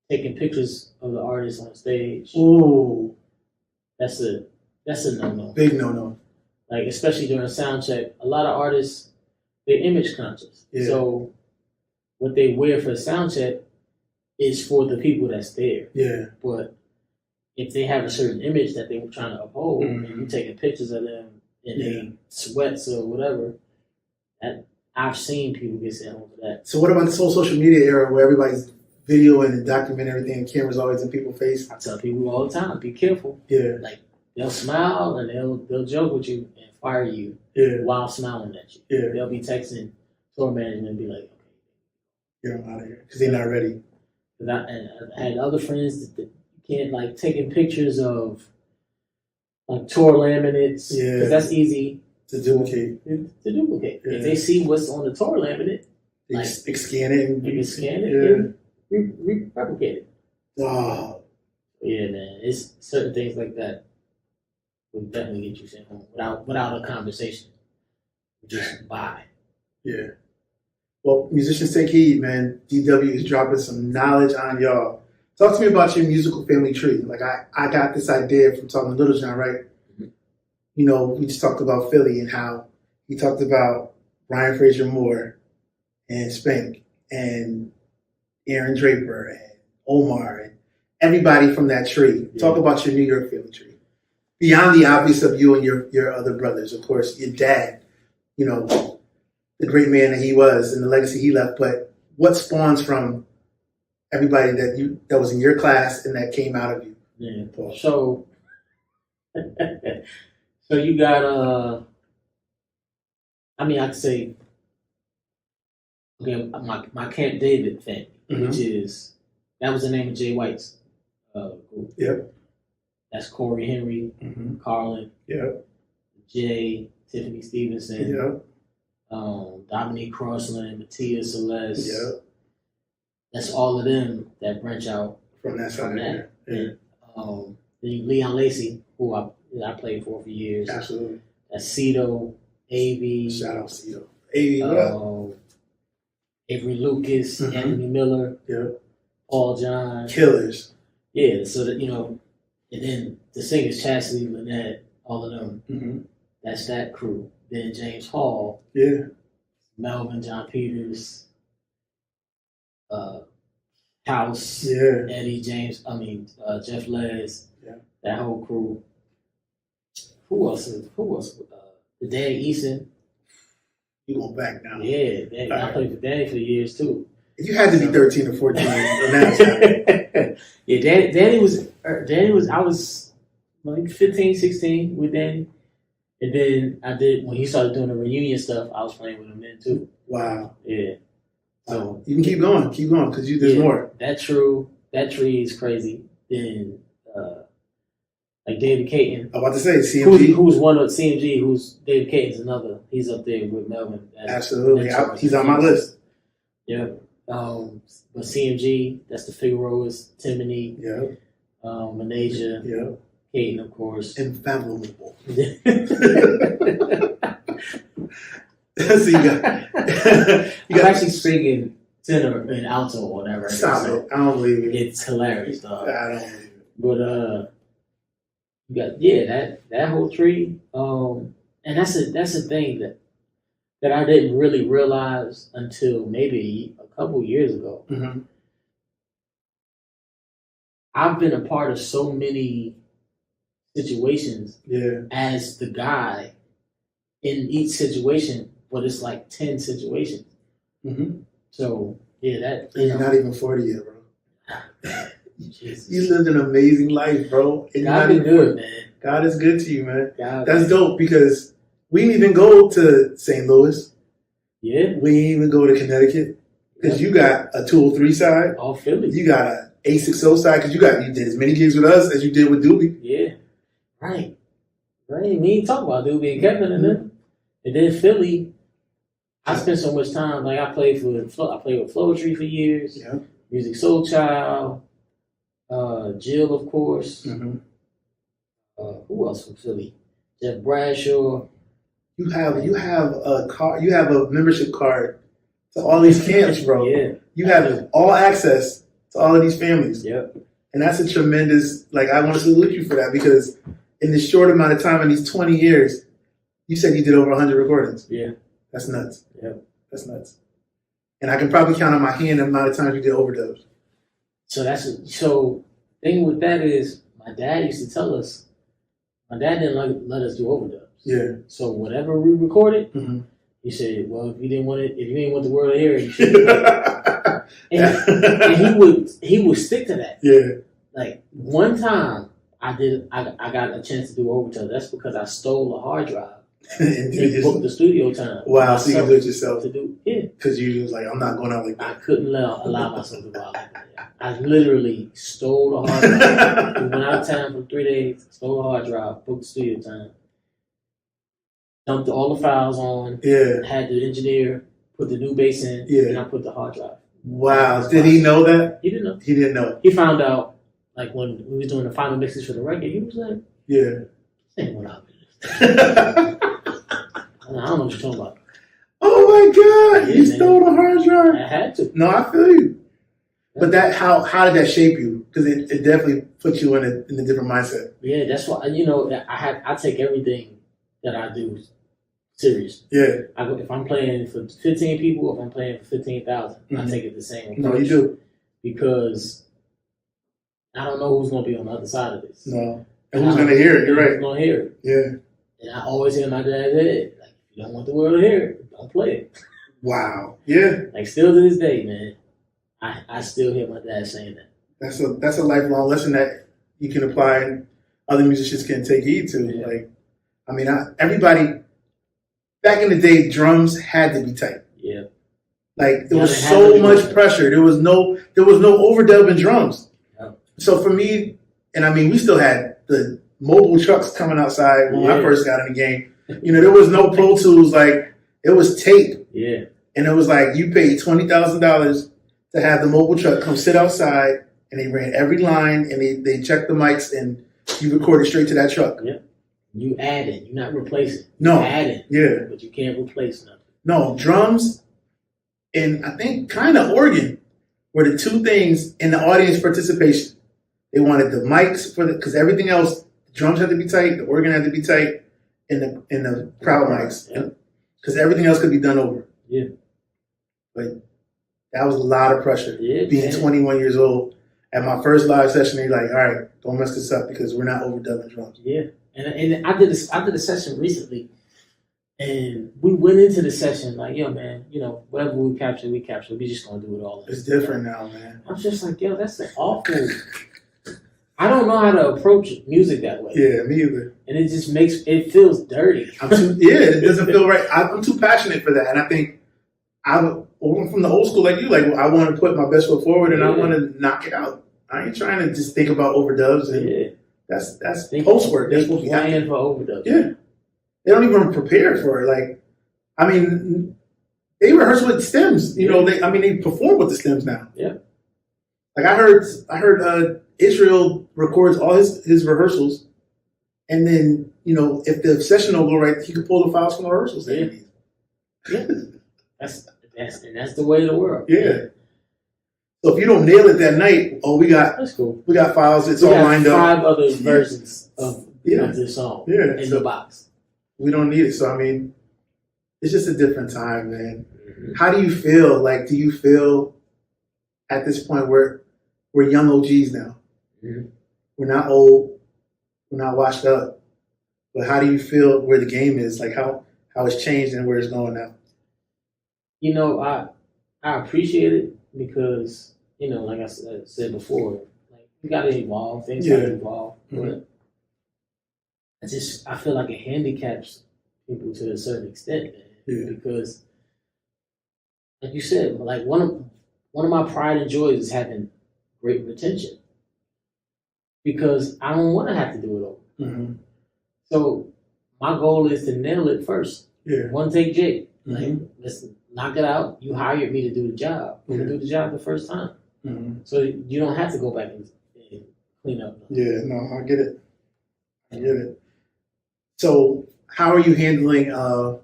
taking pictures of the artist on stage. Ooh, That's a no-no. big no-no. Like, especially during a sound check, a lot of artists, they're image conscious. Yeah. So what they wear for a sound check is for the people that's there. Yeah. But if they have a certain image that they were trying to uphold, Mhm. and you're taking pictures of them in their sweats or whatever, I've seen people get sent home for that. So what about this whole social media era where everybody's videoing and documenting everything and cameras always in people's face? I tell people all the time, be careful. Yeah. Like, they'll smile and they'll joke with you and fire you Yeah. while smiling at you. Yeah. They'll be texting tour management and be like, okay. Get them out of here because they're not ready. And I had other friends that can't, like, taking pictures of like tour laminates. Yeah. Because that's easy To duplicate. to duplicate. Yeah. If they see what's on the tour laminate, They like, they scan it and you can scan it Yeah. and replicate it. Oh, Yeah, man. It's certain things like that will definitely get you sent home without a conversation. Just buy. yeah. Well, musicians, take heed, man. DW is dropping some knowledge on y'all. Talk to me about your musical family tree. Like, I got this idea from talking to Little John, right? You know, we just talked about Philly and how he talked about Brian Fraser Moore and Spank and Aaron Draper and Omar and everybody from that tree. Yeah. Talk about your New York family tree. Beyond the obvious of you and your other brothers, of course, your dad, you know, the great man that he was and the legacy he left, but what spawns from everybody that was in your class and that came out of you? Yeah. So you got I mean, I'd say, okay, my Camp David family, which that was the name of Jay White's group. Yep. That's Corey Henry, Carlin, Yep. Jay, Tiffany Stevenson, Yep. Dominique Crossland, Mattia Celeste. Yep. That's all of them that branch out From that side from of that. there. Yeah. And, then Leon Lacey, who I played for years. Absolutely. That's Cito, AV, Shout out to you. Hey, what up? Avery Lucas, Mhm. Anthony Miller, Yep. Paul John. Killers. Yeah, so that, and then the singers, Chastity, Lynette, all of them. Mm-hmm. That's that crew. Then James Hall, Yeah. Melvin, John Peters, House, Yeah. Eddie James, Jeff Les, Yeah. that whole crew. Who else? The Danny Eason. You going back now? Yeah, I played for Danny for years too. You had to be 13 or 14 when that was happening. Yeah, Danny was. I was like 15, 16 with Danny, and then I did when he started doing the reunion stuff. I was playing with him then too. Wow. Yeah. So you can keep going, because there's more. That tree is crazy. Then like David Caton. I'm about to say CMG, who's one of CMG. Who's David Caton's another. He's up there with Melvin. Absolutely, he's on my list. Yeah. But CMG, that's the Figueroas, Timony, Manasia, Caton, of course. Invaluable. So you got I'm actually singing tenor and alto or whatever. Stop it. I don't believe it. It's hilarious, dog. I don't believe it. But you got that whole tree. And that's a thing that I didn't really realize until maybe a couple years ago. Mm-hmm. I've been a part of so many situations as the guy in each situation, but it's like 10 situations. Mm-hmm. So, that... You're not even 40 yet, bro. Jesus. You lived an amazing life, bro. And God is good, man. God is good to you, man. That's man. dope, because we didn't even go to St. Louis. Yeah. We didn't even go to Connecticut, because you got a 203 side. All Philly. You got a 860 side, because you did as many gigs with us as you did with Doobie. Yeah. Right. We ain't talking about Doobie and Kevin and them. And then Philly, I spent so much time. Like I played with Flowetry for years. Yeah. Music Soul Child, Jill, of course. Mm-hmm. Who else from Philly? Jeff Bradshaw. You have a car. You have a membership card to all these camps, bro. Yeah. You have all access to all of these families. Yep. And that's a tremendous. I want to salute you for that, because in this short amount of time, in these 20 years, you said you did over 100 recordings. Yeah. That's nuts. Yep. That's nuts. And I can probably count on my hand the amount of times you did overdubs. So thing with that is, my dad used to tell us, my dad didn't let us do overdubs. Yeah. So whatever we recorded, mm-hmm. he said, well, if you didn't want the world to hear it, you shouldn't. and he would stick to that. Yeah. Like one time I got a chance to do overdubs. That's because I stole a hard drive. And booked the studio time. Wow, so you can do it yourself. Because you was like, I'm not going out like that. I couldn't allow myself to go out like that. I literally stole the hard drive. We went out of town for 3 days, stole the hard drive, booked the studio time, dumped all the files on, had the engineer put the new bass in, and I put the hard drive. Wow. Did he know that? He didn't know. He didn't know. He found out, like, when we was doing the final mixes for the record, he was like, this ain't what I I don't know what you're talking about. Oh my God! You stole the hard drive. I had to. No, I feel you. But how did that shape you? Because it definitely puts you in a different mindset. Yeah, that's why I take everything that I do serious. Yeah. If I'm playing for 15 people, if I'm playing for 15,000, I take it the same approach. No, you do. Because I don't know who's going to be on the other side of this. No. And who's going to hear it? You're right. Who's going to hear it? Yeah. And I always hear my dad say, like, if you don't want the world to hear it, don't play it. Wow. Yeah. Like, still to this day, man, I still hear my dad saying that. That's a lifelong lesson that you can apply and other musicians can take heed to. Yeah. Like, I mean, everybody back in the day, drums had to be tight. Yeah. Like, there was so much pressure. There was no overdub in drums. Yeah. So for me, and I mean, we still had the mobile trucks coming outside when I first got in the game. There was no Pro Tools. Like, it was tape. Yeah. And it was like, you paid $20,000 to have the mobile truck come sit outside, and they ran every line, and they checked the mics, and you recorded straight to that truck. Yep. You add it. You're not replacing. No. You add it. Yeah. But you can't replace nothing. No, drums and I think kind of organ were the two things in the audience participation. They wanted the mics because everything else, the drums had to be tight, the organ had to be tight, and the crowd mics. Because everything else could be done over. Yeah. But that was a lot of pressure. Yeah, being 21 years old. At my first live session, they're like, all right, don't mess this up because we're not overdubbing drums. Yeah. And I did a session recently, And we went into the session like, yo, man, whatever we capture, we capture. We just gonna do it all. It's different now, man. I'm just like, yo, that's an awful. I don't know how to approach music that way. Yeah, me either. And it just it feels dirty. It doesn't feel right. I'm too passionate for that, and I think I'm from the old school like you. Like, I want to put my best foot forward, and I want to knock it out. I ain't trying to just think about overdubs, and that's post work. That's what we have for overdubs. Yeah, they don't even prepare for it. Like, I mean, they rehearse with stems. They perform with the stems now. Yeah. Like I heard Israel records all his rehearsals, and then if the session don't go right, he could pull the files from the rehearsals. Yeah. That's the way of the world. Yeah. So if you don't nail it that night, that's cool. We got files. It's all lined up. 5 other versions of the song in the box. We don't need it. So I mean, it's just a different time, man. Mm-hmm. How do you feel? Like, do you feel at this point where we're young OGs now? Mm-hmm. We're not old. We're not washed up. But how do you feel where the game is? Like how it's changed and where it's going now? I appreciate it because, like I said before, like we got to evolve. Things got to evolve. Mm-hmm. But I feel like it handicaps people to a certain extent, man. Yeah. Because, like you said, like one of my pride and joys is having great retention. Because I don't want to have to do it over. Mm-hmm. So my goal is to nail it first. Yeah. One take, Jake. Mm-hmm. Like, let's knock it out. You hired me to do the job. I'm gonna do the job the first time. Mm-hmm. So you don't have to go back and clean up. Yeah, no, I get it. So how are you handling? How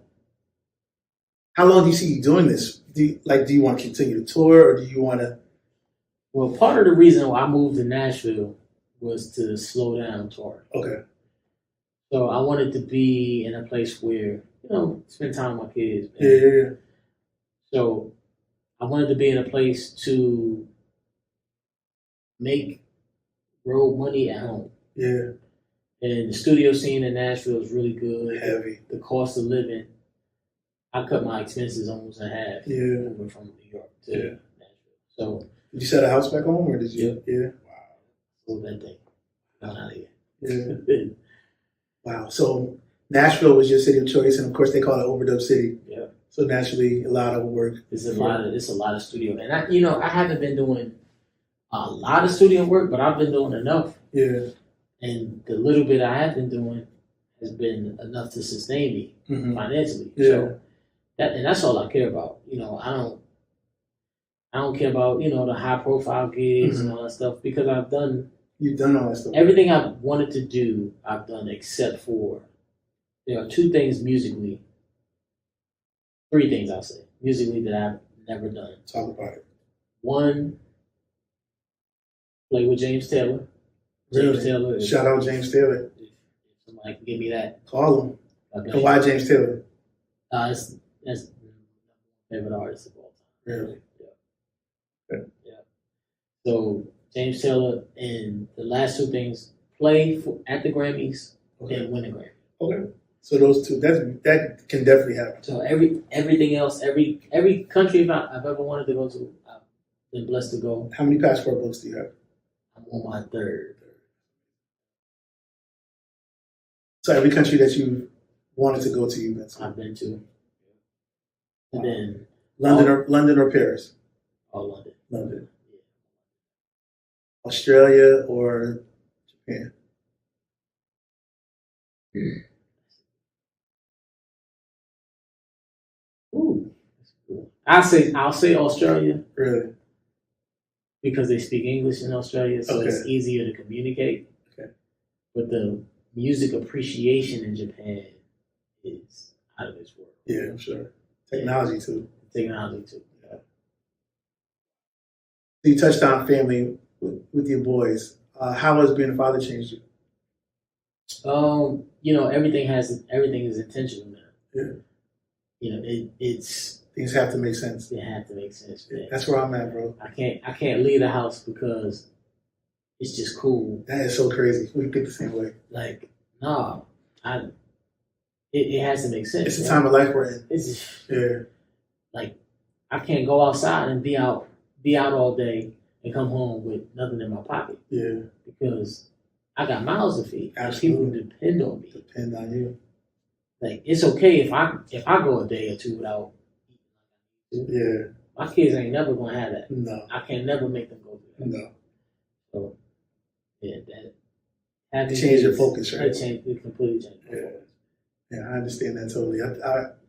long do you see you doing this? Do you want to continue to tour, or do you want to? Well, part of the reason why I moved to Nashville was to slow down touring. Okay. So I wanted to be in a place where, spend time with my kids. Man. Yeah. So I wanted to be in a place to make road money at home. Yeah. And the studio scene in Nashville is really good. Heavy. The cost of living, I cut my expenses almost in half. Yeah. Moving from New York to Nashville. So did you sell a house back home, or did you? Yeah. Wow. Sold that thing. Got out of here. Yeah. Wow. So Nashville was your city of choice, and of course they call it Overdub City. Yeah. So naturally, a lot of work. It's a lot of studio, and I haven't been doing a lot of studio work, but I've been doing enough. Yeah. And the little bit I have been doing has been enough to sustain me financially. Yeah. So that's all I care about. I don't care about the high profile gigs and all that stuff because You've done all that stuff. Everything I wanted to do, I've done except for there are 2 things musically. 3 things I'll say musically that I've never done. Talk about it. 1, play with James Taylor. Really? James Taylor. Shout out James Taylor. If somebody can give me that. Call him. And why James Taylor? That's my favorite artist of all time. Really? Yeah. Okay. Yeah. So James Taylor, and the last 2 things, play at the Grammys and win a Grammy. Okay. So those 2, that can definitely happen. So everything else, every country I've ever wanted to go to, I've been blessed to go. How many passport books do you have? I'm on my 3rd. So every country that you wanted to go to, you've been to? I've been to. And then London or Paris? London. London. Yeah. Australia or Japan? Ooh, that's cool. I'll say Australia. Really? Because they speak English in Australia, so it's easier to communicate. Okay. But the music appreciation in Japan is out of this world. Yeah, I'm sure. Technology too. Yeah. So you touched on family with your boys. How has being a father changed you? Everything is intentional now. Yeah. It's things have to make sense. They have to make sense. Man. That's where I'm at, bro. I can't leave the house because it's just cool. That is so crazy. We think the same way. Like, no, it has to make sense. It's the time of life we're in. It's Yeah. like I can't go outside and be out all day and come home with nothing in my pocket Yeah. because I got mouths to feed. Absolutely. People depend on me. Depend on you. Like it's okay if I go a day or two without eating. Yeah. My kids ain't never gonna have that. No. I can never make them go through that. No. So yeah, that having Change your kids, focus, right? It completely changed. Yeah. Yeah, I understand that totally.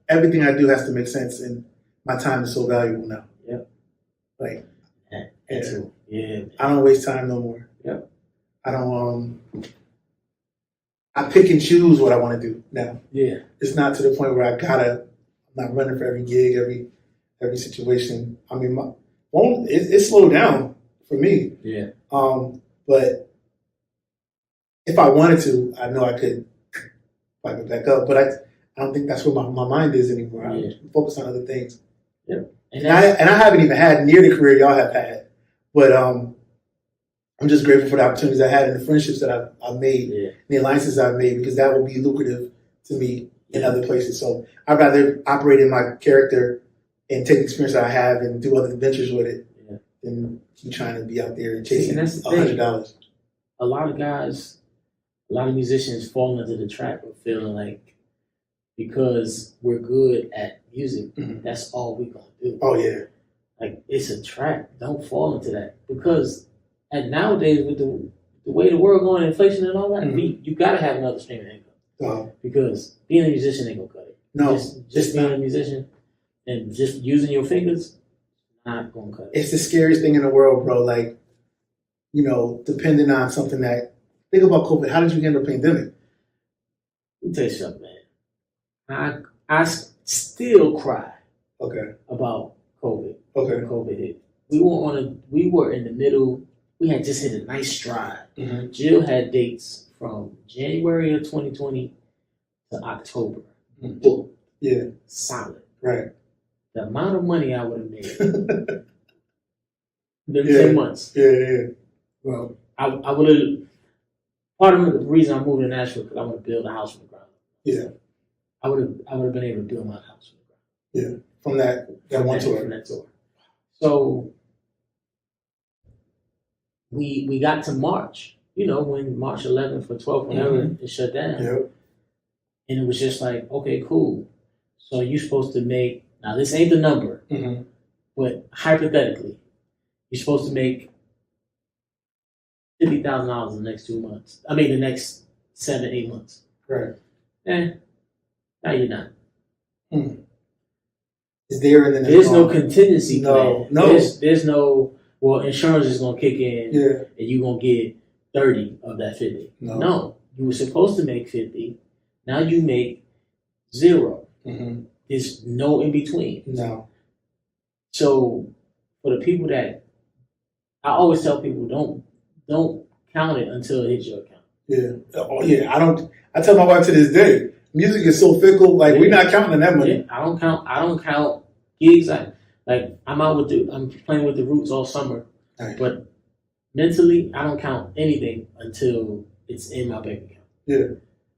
Everything I do has to make sense, and my time is so valuable now. Yep. Like, That too. Yeah. I don't waste time no more. Yep. I don't. I pick and choose what I want to do now. Yeah. It's not to the point where I'm not running for every gig, every situation. I mean, it slowed down for me. Yeah. But if I wanted to, I know I could pipe it back up. But I don't think that's where my mind is anymore. I'm focused on other things. Yeah. And I haven't even had near the career y'all have had. But I'm just grateful for the opportunities I had and the friendships that I've made, and the alliances I've made, because that will be lucrative to me in other places. So I'd rather operate in my character and take the experience that I have and do other adventures with it than keep trying to be out there and chasing $100. A lot of musicians fall into the trap of feeling like because we're good at music, that's all we're gonna do. Oh yeah. Like it's a trap. Don't fall into that because nowadays with the way the world going, inflation and all that, you gotta have another stream of income because being a musician ain't gonna cut it. No, just being a musician and just using your fingers, not gonna cut it. It's the scariest thing in the world, bro. Like, depending on something that. Think about COVID. How did you handle the pandemic? Let me tell you something, man. I still cry. Okay. About COVID. Okay. When COVID hit. We were in the middle. We had just hit a nice stride. Mm-hmm. Jill had dates from January of 2020 to October. Mm-hmm. Boom. Yeah. Solid. Right. The amount of money I would have made. Them 10 months. Yeah. Well, I would have. Part of the reason I moved to Nashville because I want to build a house from the ground up. Yeah. I would have been able to build my house from the ground up. Yeah. From that one tour. From that tour. So we got to March, when March 11th or 12th, whenever it shut down. Yep. And it was just like, okay, cool. So you're supposed to make, now this ain't the number, but hypothetically, you're supposed to make $50,000 in the next 2 months. I mean, the next 7-8 months. Right. Now you're not. Is there and then there's no contingency plan. No. There's no, well, insurance is going to kick in and you're going to get 30 of that 50. No. You were supposed to make 50. Now you make 0. There's no in between. No. So for the people that, I always tell people, don't count it until it hits your account. Yeah. Oh yeah. I tell my wife to this day, music is so fickle. Like we're not counting that money. Yeah, I don't count gigs. I'm playing with the Roots all summer, but mentally I don't count anything until it's in my bank account. Yeah.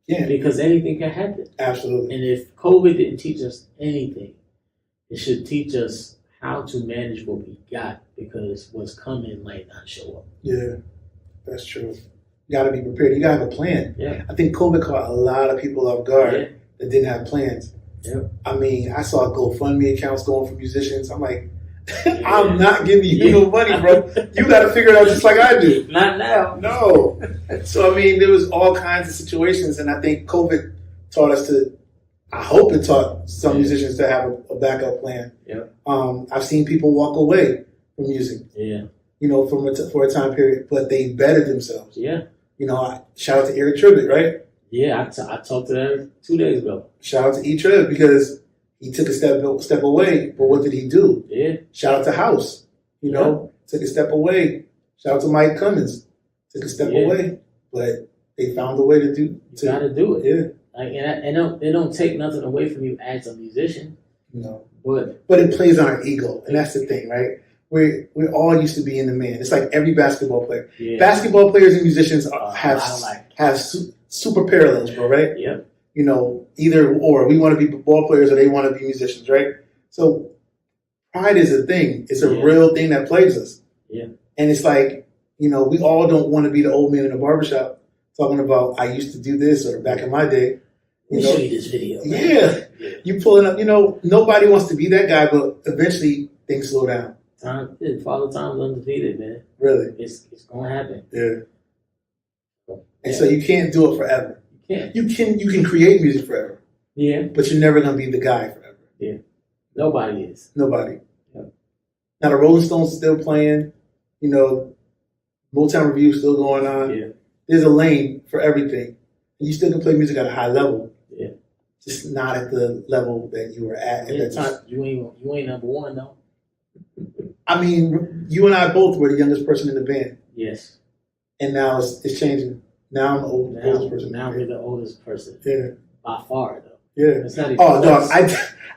Yeah. Because anything can happen. Absolutely. And if COVID didn't teach us anything, it should teach us how to manage what we got because what's coming might not show up. Yeah. That's true. You got to be prepared. You got to have a plan. Yeah. I think COVID caught a lot of people off guard that didn't have plans. Yeah. I mean, I saw GoFundMe accounts going for musicians. I'm like, I'm not giving you no money, bro. You got to figure it out just like I do. Not now. No. So, I mean, there was all kinds of situations, and I think COVID taught us to, I hope it taught some musicians to have a backup plan. Yeah. I've seen people walk away from music. Yeah. For a time period, but they bettered themselves. Yeah. Shout out to Eric Tribbett, right? Yeah, I talked to them 2 days ago. Shout out to E-Trib because he took a step away, but what did he do? Yeah. Shout out to House, took a step away. Shout out to Mike Cummins, took a step away, but they found a way to do. You got to do it. Yeah. And it don't take nothing away from you as a musician. No. But it plays on our ego, and that's the thing, right? We're all used to being the man. It's like every basketball player. Yeah. Basketball players and musicians have super parallels, bro, right? Yep. you know, either or. We want to be ball players or they want to be musicians, right? So pride is a thing. It's a real thing that plagues us. Yeah. And it's like, you know, we all don't want to be the old man in the barbershop talking about, I used to do this, or back in my day. Let me show you this video. Yeah. You pulling up, you know, nobody wants to be that guy, but eventually things slow down. Father Time's undefeated, man. Really? It's going to happen. Yeah. And so you can't do it forever. You can't. You can create music forever. Yeah. But you're never gonna be the guy forever. Yeah. Nobody is. Nobody. Yeah. Now the Rolling Stones still playing, you know, Motown Review still going on. Yeah. There's a lane for everything. And you still can play music at a high level. Yeah. Just not at the level that you were at that time. You ain't number one though. I mean, you and I both were the youngest person in the band. Yes. And now it's changing. Now I'm the oldest person. Now we're the oldest person. Yeah. By far though. Yeah. It's not even dog.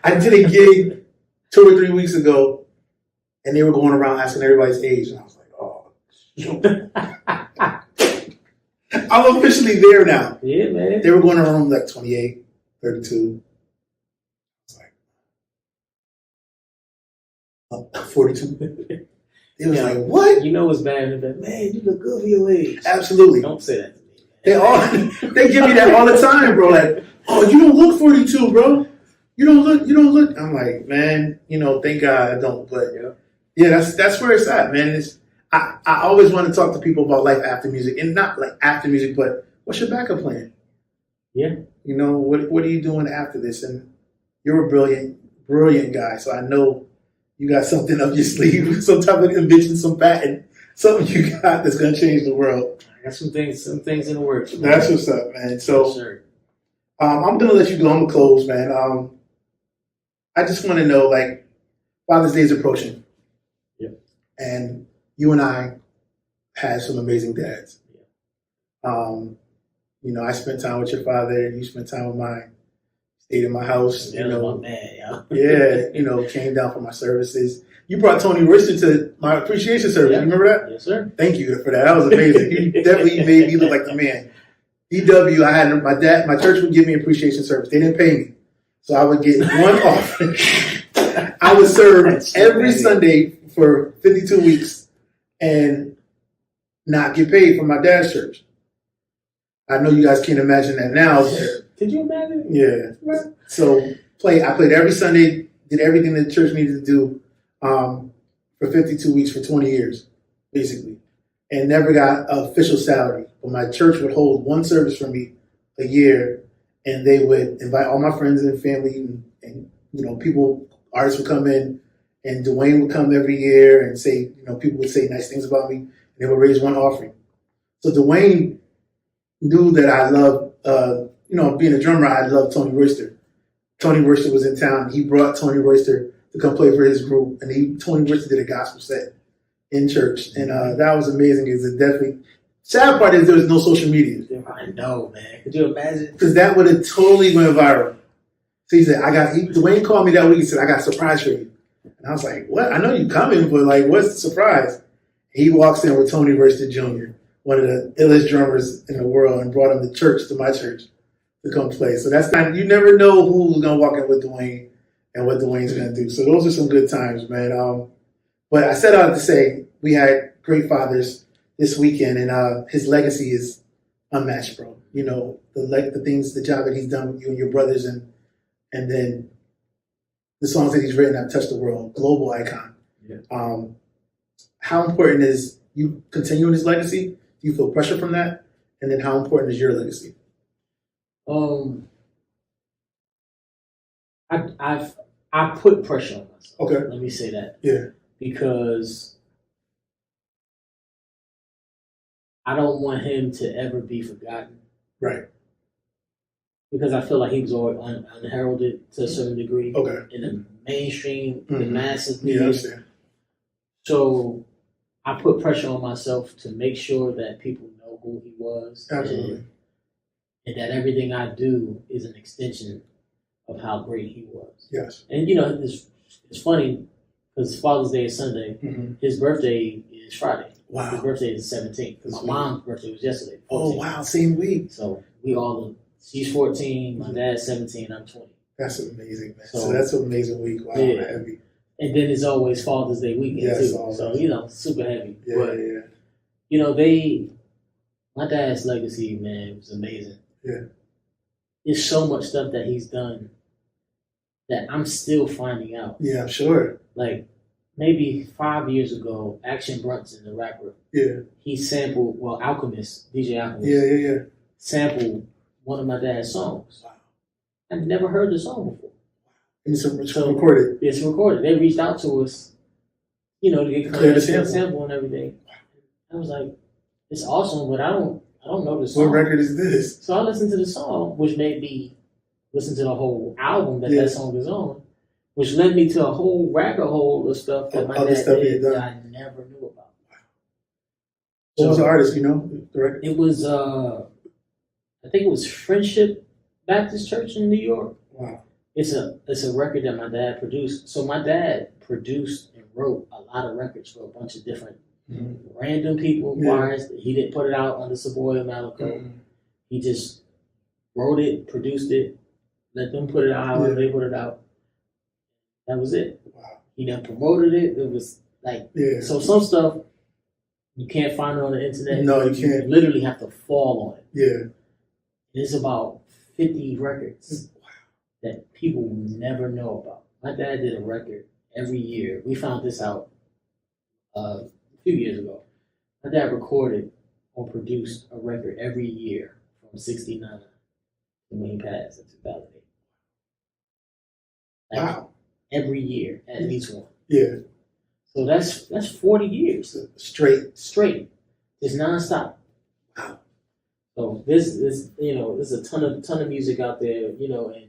I did a gig 2 or 3 weeks ago, and they were going around asking everybody's age, and I was like, oh. I'm officially there now. Yeah, man. They were going around like 28, 32. I was like, 42. It was like, what? You know what's bad? Man, you look good for your age. Absolutely. Don't say that to me. They give me that all the time, bro. Like, oh, you don't look 42, bro. You don't look. I'm like, man, you know, thank God I don't. But yeah, that's where it's at, man. I always want to talk to people about life after music, and not like after music, but what's your backup plan? Yeah. You know, what are you doing after this? And you're a brilliant guy, so I know you got something up your sleeve, some type of invention, some patent, something you got that's gonna change the world. I got some things in the works. Man. That's what's up, man. So, sure. I'm gonna let you go. I'm gonna close, man. I just want to know, like, Father's Day is approaching. Yep. And you and I had some amazing dads. Yeah. You know, I spent time with your father, and you spent time with mine. Stayed in my house. Yeah, you know, my man, yeah. Yeah, you know, came down for my services. You brought Tony Royster to my appreciation service. Yeah. You remember that? Yes, sir. Thank you for that. That was amazing. You definitely made me look like the man. DW, I had my church would give me appreciation service. They didn't pay me. So I would get one offering. I would serve every Sunday for 52 weeks and not get paid from my dad's church. I know you guys can't imagine that now. Did you imagine? Yeah. So I played every Sunday, did everything that the church needed to do for 52 weeks for 20 years, basically, and never got an official salary. But my church would hold one service for me a year, and they would invite all my friends and family, and you know, artists would come in, and Dwayne would come every year and say, you know, people would say nice things about me, and they would raise one offering. So Dwayne knew that I loved, you know, being a drummer, I loved Tony Royster. Tony Royster was in town. He brought Tony Royster to come play for his group, and Tony Royster did a gospel set in church, and that was amazing. It's definitely sad part is there was no social media. I know, man. Could you imagine? Because that would have totally went viral. So he said, Dwayne called me that week and said, I got a surprise for you. And I was like, what? I know you coming, but like, what's the surprise? He walks in with Tony Royster Jr., one of the illest drummers in the world, and brought him to church, to my church, to come play. So that's not, you never know who's going to walk in with Dwayne and what Dwayne's going to do. So those are some good times, man. But I set out to say we had great fathers this weekend, and his legacy is unmatched, bro. You know, the job that he's done with you and your brothers, and then the songs that he's written have touched the world, global icon. Yeah. How important is you continuing his legacy? Do you feel pressure from that? And then how important is your legacy? I put pressure on myself. Okay. Let me say that. Yeah. Because I don't want him to ever be forgotten. Right. Because I feel like he was already unheralded to a certain degree. Okay. In the mainstream, Mm-hmm. the masses. Yeah, I understand. So I put pressure on myself to make sure that people know who he was. Absolutely. And that everything I do is an extension of how great he was. Yes. And you know, it's funny because Father's Day is Sunday. Mm-hmm. His birthday is Friday. Wow. His birthday is the 17th. Because my mom's birthday was yesterday. 14th. Oh, wow. Same week. So we all she's 14, my dad's 17, I'm 20. That's amazing, man. So, So that's an amazing week. Wow, yeah. heavy. And then it's always Father's Day weekend Yes, too. always. So, you know, super heavy. Yeah, But, yeah. you know, my dad's legacy, man, was amazing. Yeah. There's so much stuff that he's done that I'm still finding out. Yeah, I'm sure. Like, maybe 5 years ago, Action Bronson, the rapper, Yeah. he sampled, Alchemist, DJ Alchemist, Yeah. sampled one of my dad's songs. Wow. I've never heard the song before. And it's recorded. It's recorded. They reached out to us, you know, to get Clear the clear sample. and everything. I was like, it's awesome, but I don't know the song. What record is this? So I listened to the song, which made me listen to the whole album that song is on, which led me to a whole rabbit hole of stuff that my Other dad stuff he did had done. that I never knew about. What was the artist, you know? The record? It was, I think it was Friendship Baptist Church in New York. Wow. It's a record that my dad produced. So my dad produced and wrote a lot of records for a bunch of different random people, choirs. He didn't put it out under Savoy or Malaco. He just wrote it, produced it, let them put it out however they put it out. That was it. Wow. He done promoted it. It was like, so some stuff you can't find it on the internet. No, you can't. You literally have to fall on it. Yeah. There's about 50 records that people never know about. My dad did a record every year. We found this out a few years ago. My dad recorded or produced a record every year from 69 to when he passed in 2008. Like, Wow. Every year, at least one. Yeah. So that's 40 years Straight. just nonstop. Wow. So this you know, there's a ton of music out there, you know, and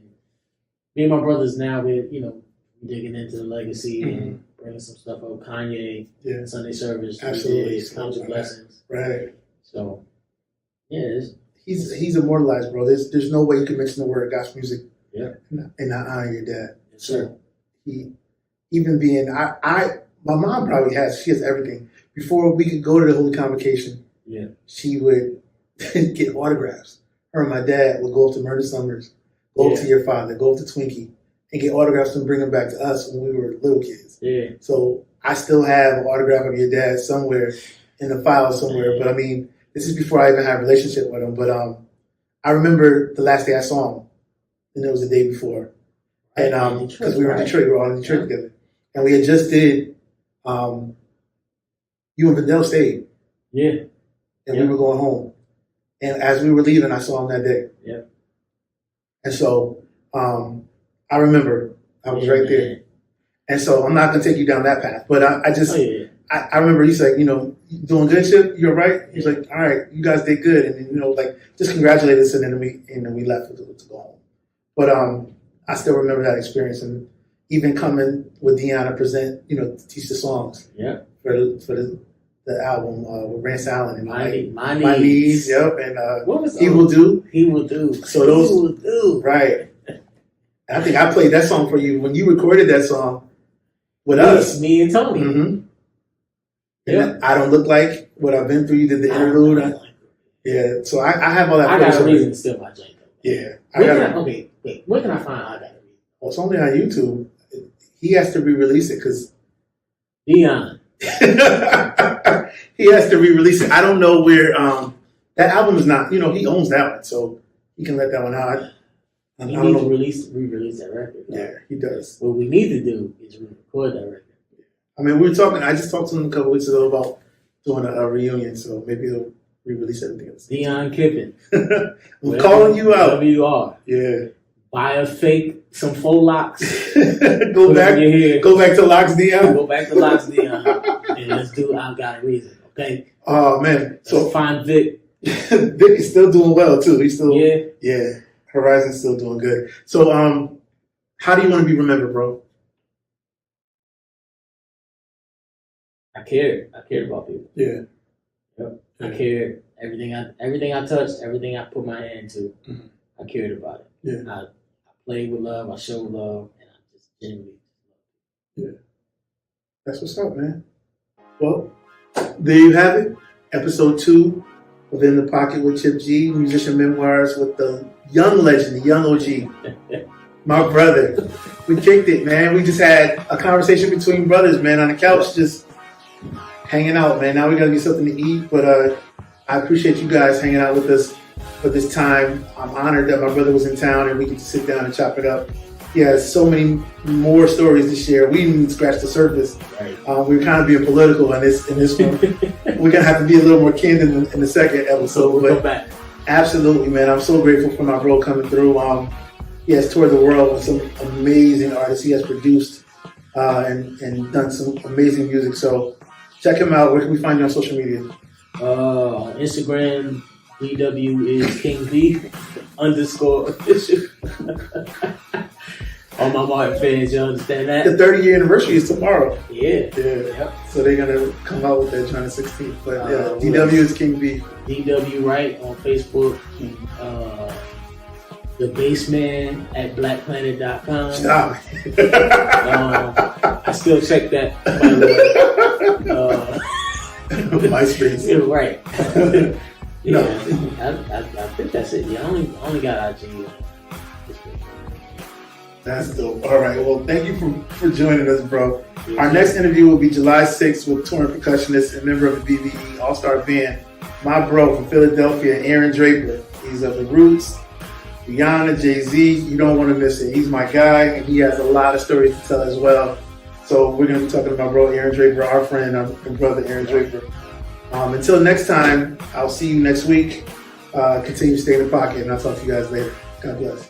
me and my brothers now we're, you know, digging into the legacy and bringing some stuff up. Kanye, Sunday service, Absolutely. Comes with Blessings. Right. So yeah, He's immortalized, bro. There's no way you can mention the word gospel music yeah. and not honor your dad. Yes, sir. He even being my mom probably she has everything. Before we could go to the Holy Convocation, she would get autographs. Her and my dad would go up to Murder Summers, go up to your father, go up to Twinkie, and get autographs and bring them back to us when we were little kids. Yeah. So I still have an autograph of your dad somewhere in the file somewhere. But I mean, this is before I even had a relationship with him. But I remember the last day I saw him, and it was the day before. And because we were in Detroit, we were all in Detroit together. And we had just did, you and Vandell stayed. Yeah. And we were going home. And as we were leaving, I saw him that day. Yeah. And so I remember I was right there. And so I'm not going to take you down that path. But I remember he's like, you know, you doing good, Chip? You're right. He's like, all right, you guys did good. And, you know, like, just congratulate us. And then we left to go home. But I still remember that experience. And even coming with Dion to present, you know, to teach the songs for the album with Rance Allen and My Knees. Yep. And what was He Will Do. He Will Do. So those, He Will Do. right. And I think I played that song for you when you recorded that song with us. Me and Tony. Mm-hmm. And I Don't Look Like What I've Been Through. You did the interlude. Yeah. So I have all that. I got a reason to steal my J. Yeah. Where can I find I Got a Reason? Well, it's only on YouTube. He has to re-release it because Leon. he has to re-release it. I don't know where that album is not. You know, he owns that one, so he can let that one out. He needs to re-release that record. Yeah, he does. What we need to do is re-record that record. I mean, we were talking. I just talked to him a couple weeks ago about doing a reunion, so maybe he'll re-release everything else. Dion Kippen. I'm calling you out. Wherever you are. Yeah. Buy a fake, some faux locks. Go back to Locks Dion. Go back to Locks Dion. And let's do I Got a Reason, okay? Oh, man. So find Vic. Vic is still doing well, too. He's still, yeah. Horizon's still doing good. So, how do you want to be remembered, bro? I cared about people. Yeah. Yep. I cared. Everything I touched, everything I put my hand to, I cared about it. Yeah. I played with love, I showed love, and I just genuinely loved it. Yeah. That's what's up, man. Well, there you have it. Episode 2 Within the Pocket with Chip G, musician memoirs with the young legend, the young OG, my brother. We kicked it, man. We just had a conversation between brothers, man, on the couch, just hanging out, man. Now we gotta get something to eat, but I appreciate you guys hanging out with us for this time. I'm honored that my brother was in town and we could just sit down and chop it up. He has so many more stories to share. We didn't even scratch the surface. Right. We're kind of being political in this one. We're gonna have to be a little more candid in the second episode. So we'll but come back. absolutely, man. I'm so grateful for my bro coming through. He has toured the world with some amazing artists. He has produced and done some amazing music. So check him out. Where can we find you on social media? Instagram, DW is King B _official. All my Martin fans, you understand that? The 30-year anniversary is tomorrow. Yeah. Yep. So they're gonna come out with that China 16th. But DW is King B. DW Wright on Facebook. The Bassman at blackplanet.com. Stop. I still check that, by the way. MySpace. You're right. No. I think that's it. Yeah, I only got IG. That's dope. All right. Well, thank you for joining us, bro. Our next interview will be July 6th with touring percussionist and member of the BBE All-Star Band, my bro from Philadelphia, Aaron Draper. He's of the Roots, Rihanna, Jay-Z. You don't want to miss it. He's my guy, and he has a lot of stories to tell as well. So we're going to be talking about bro Aaron Draper, our friend, our brother Aaron Draper. Until next time, I'll see you next week. Continue to stay in the pocket, and I'll talk to you guys later. God bless.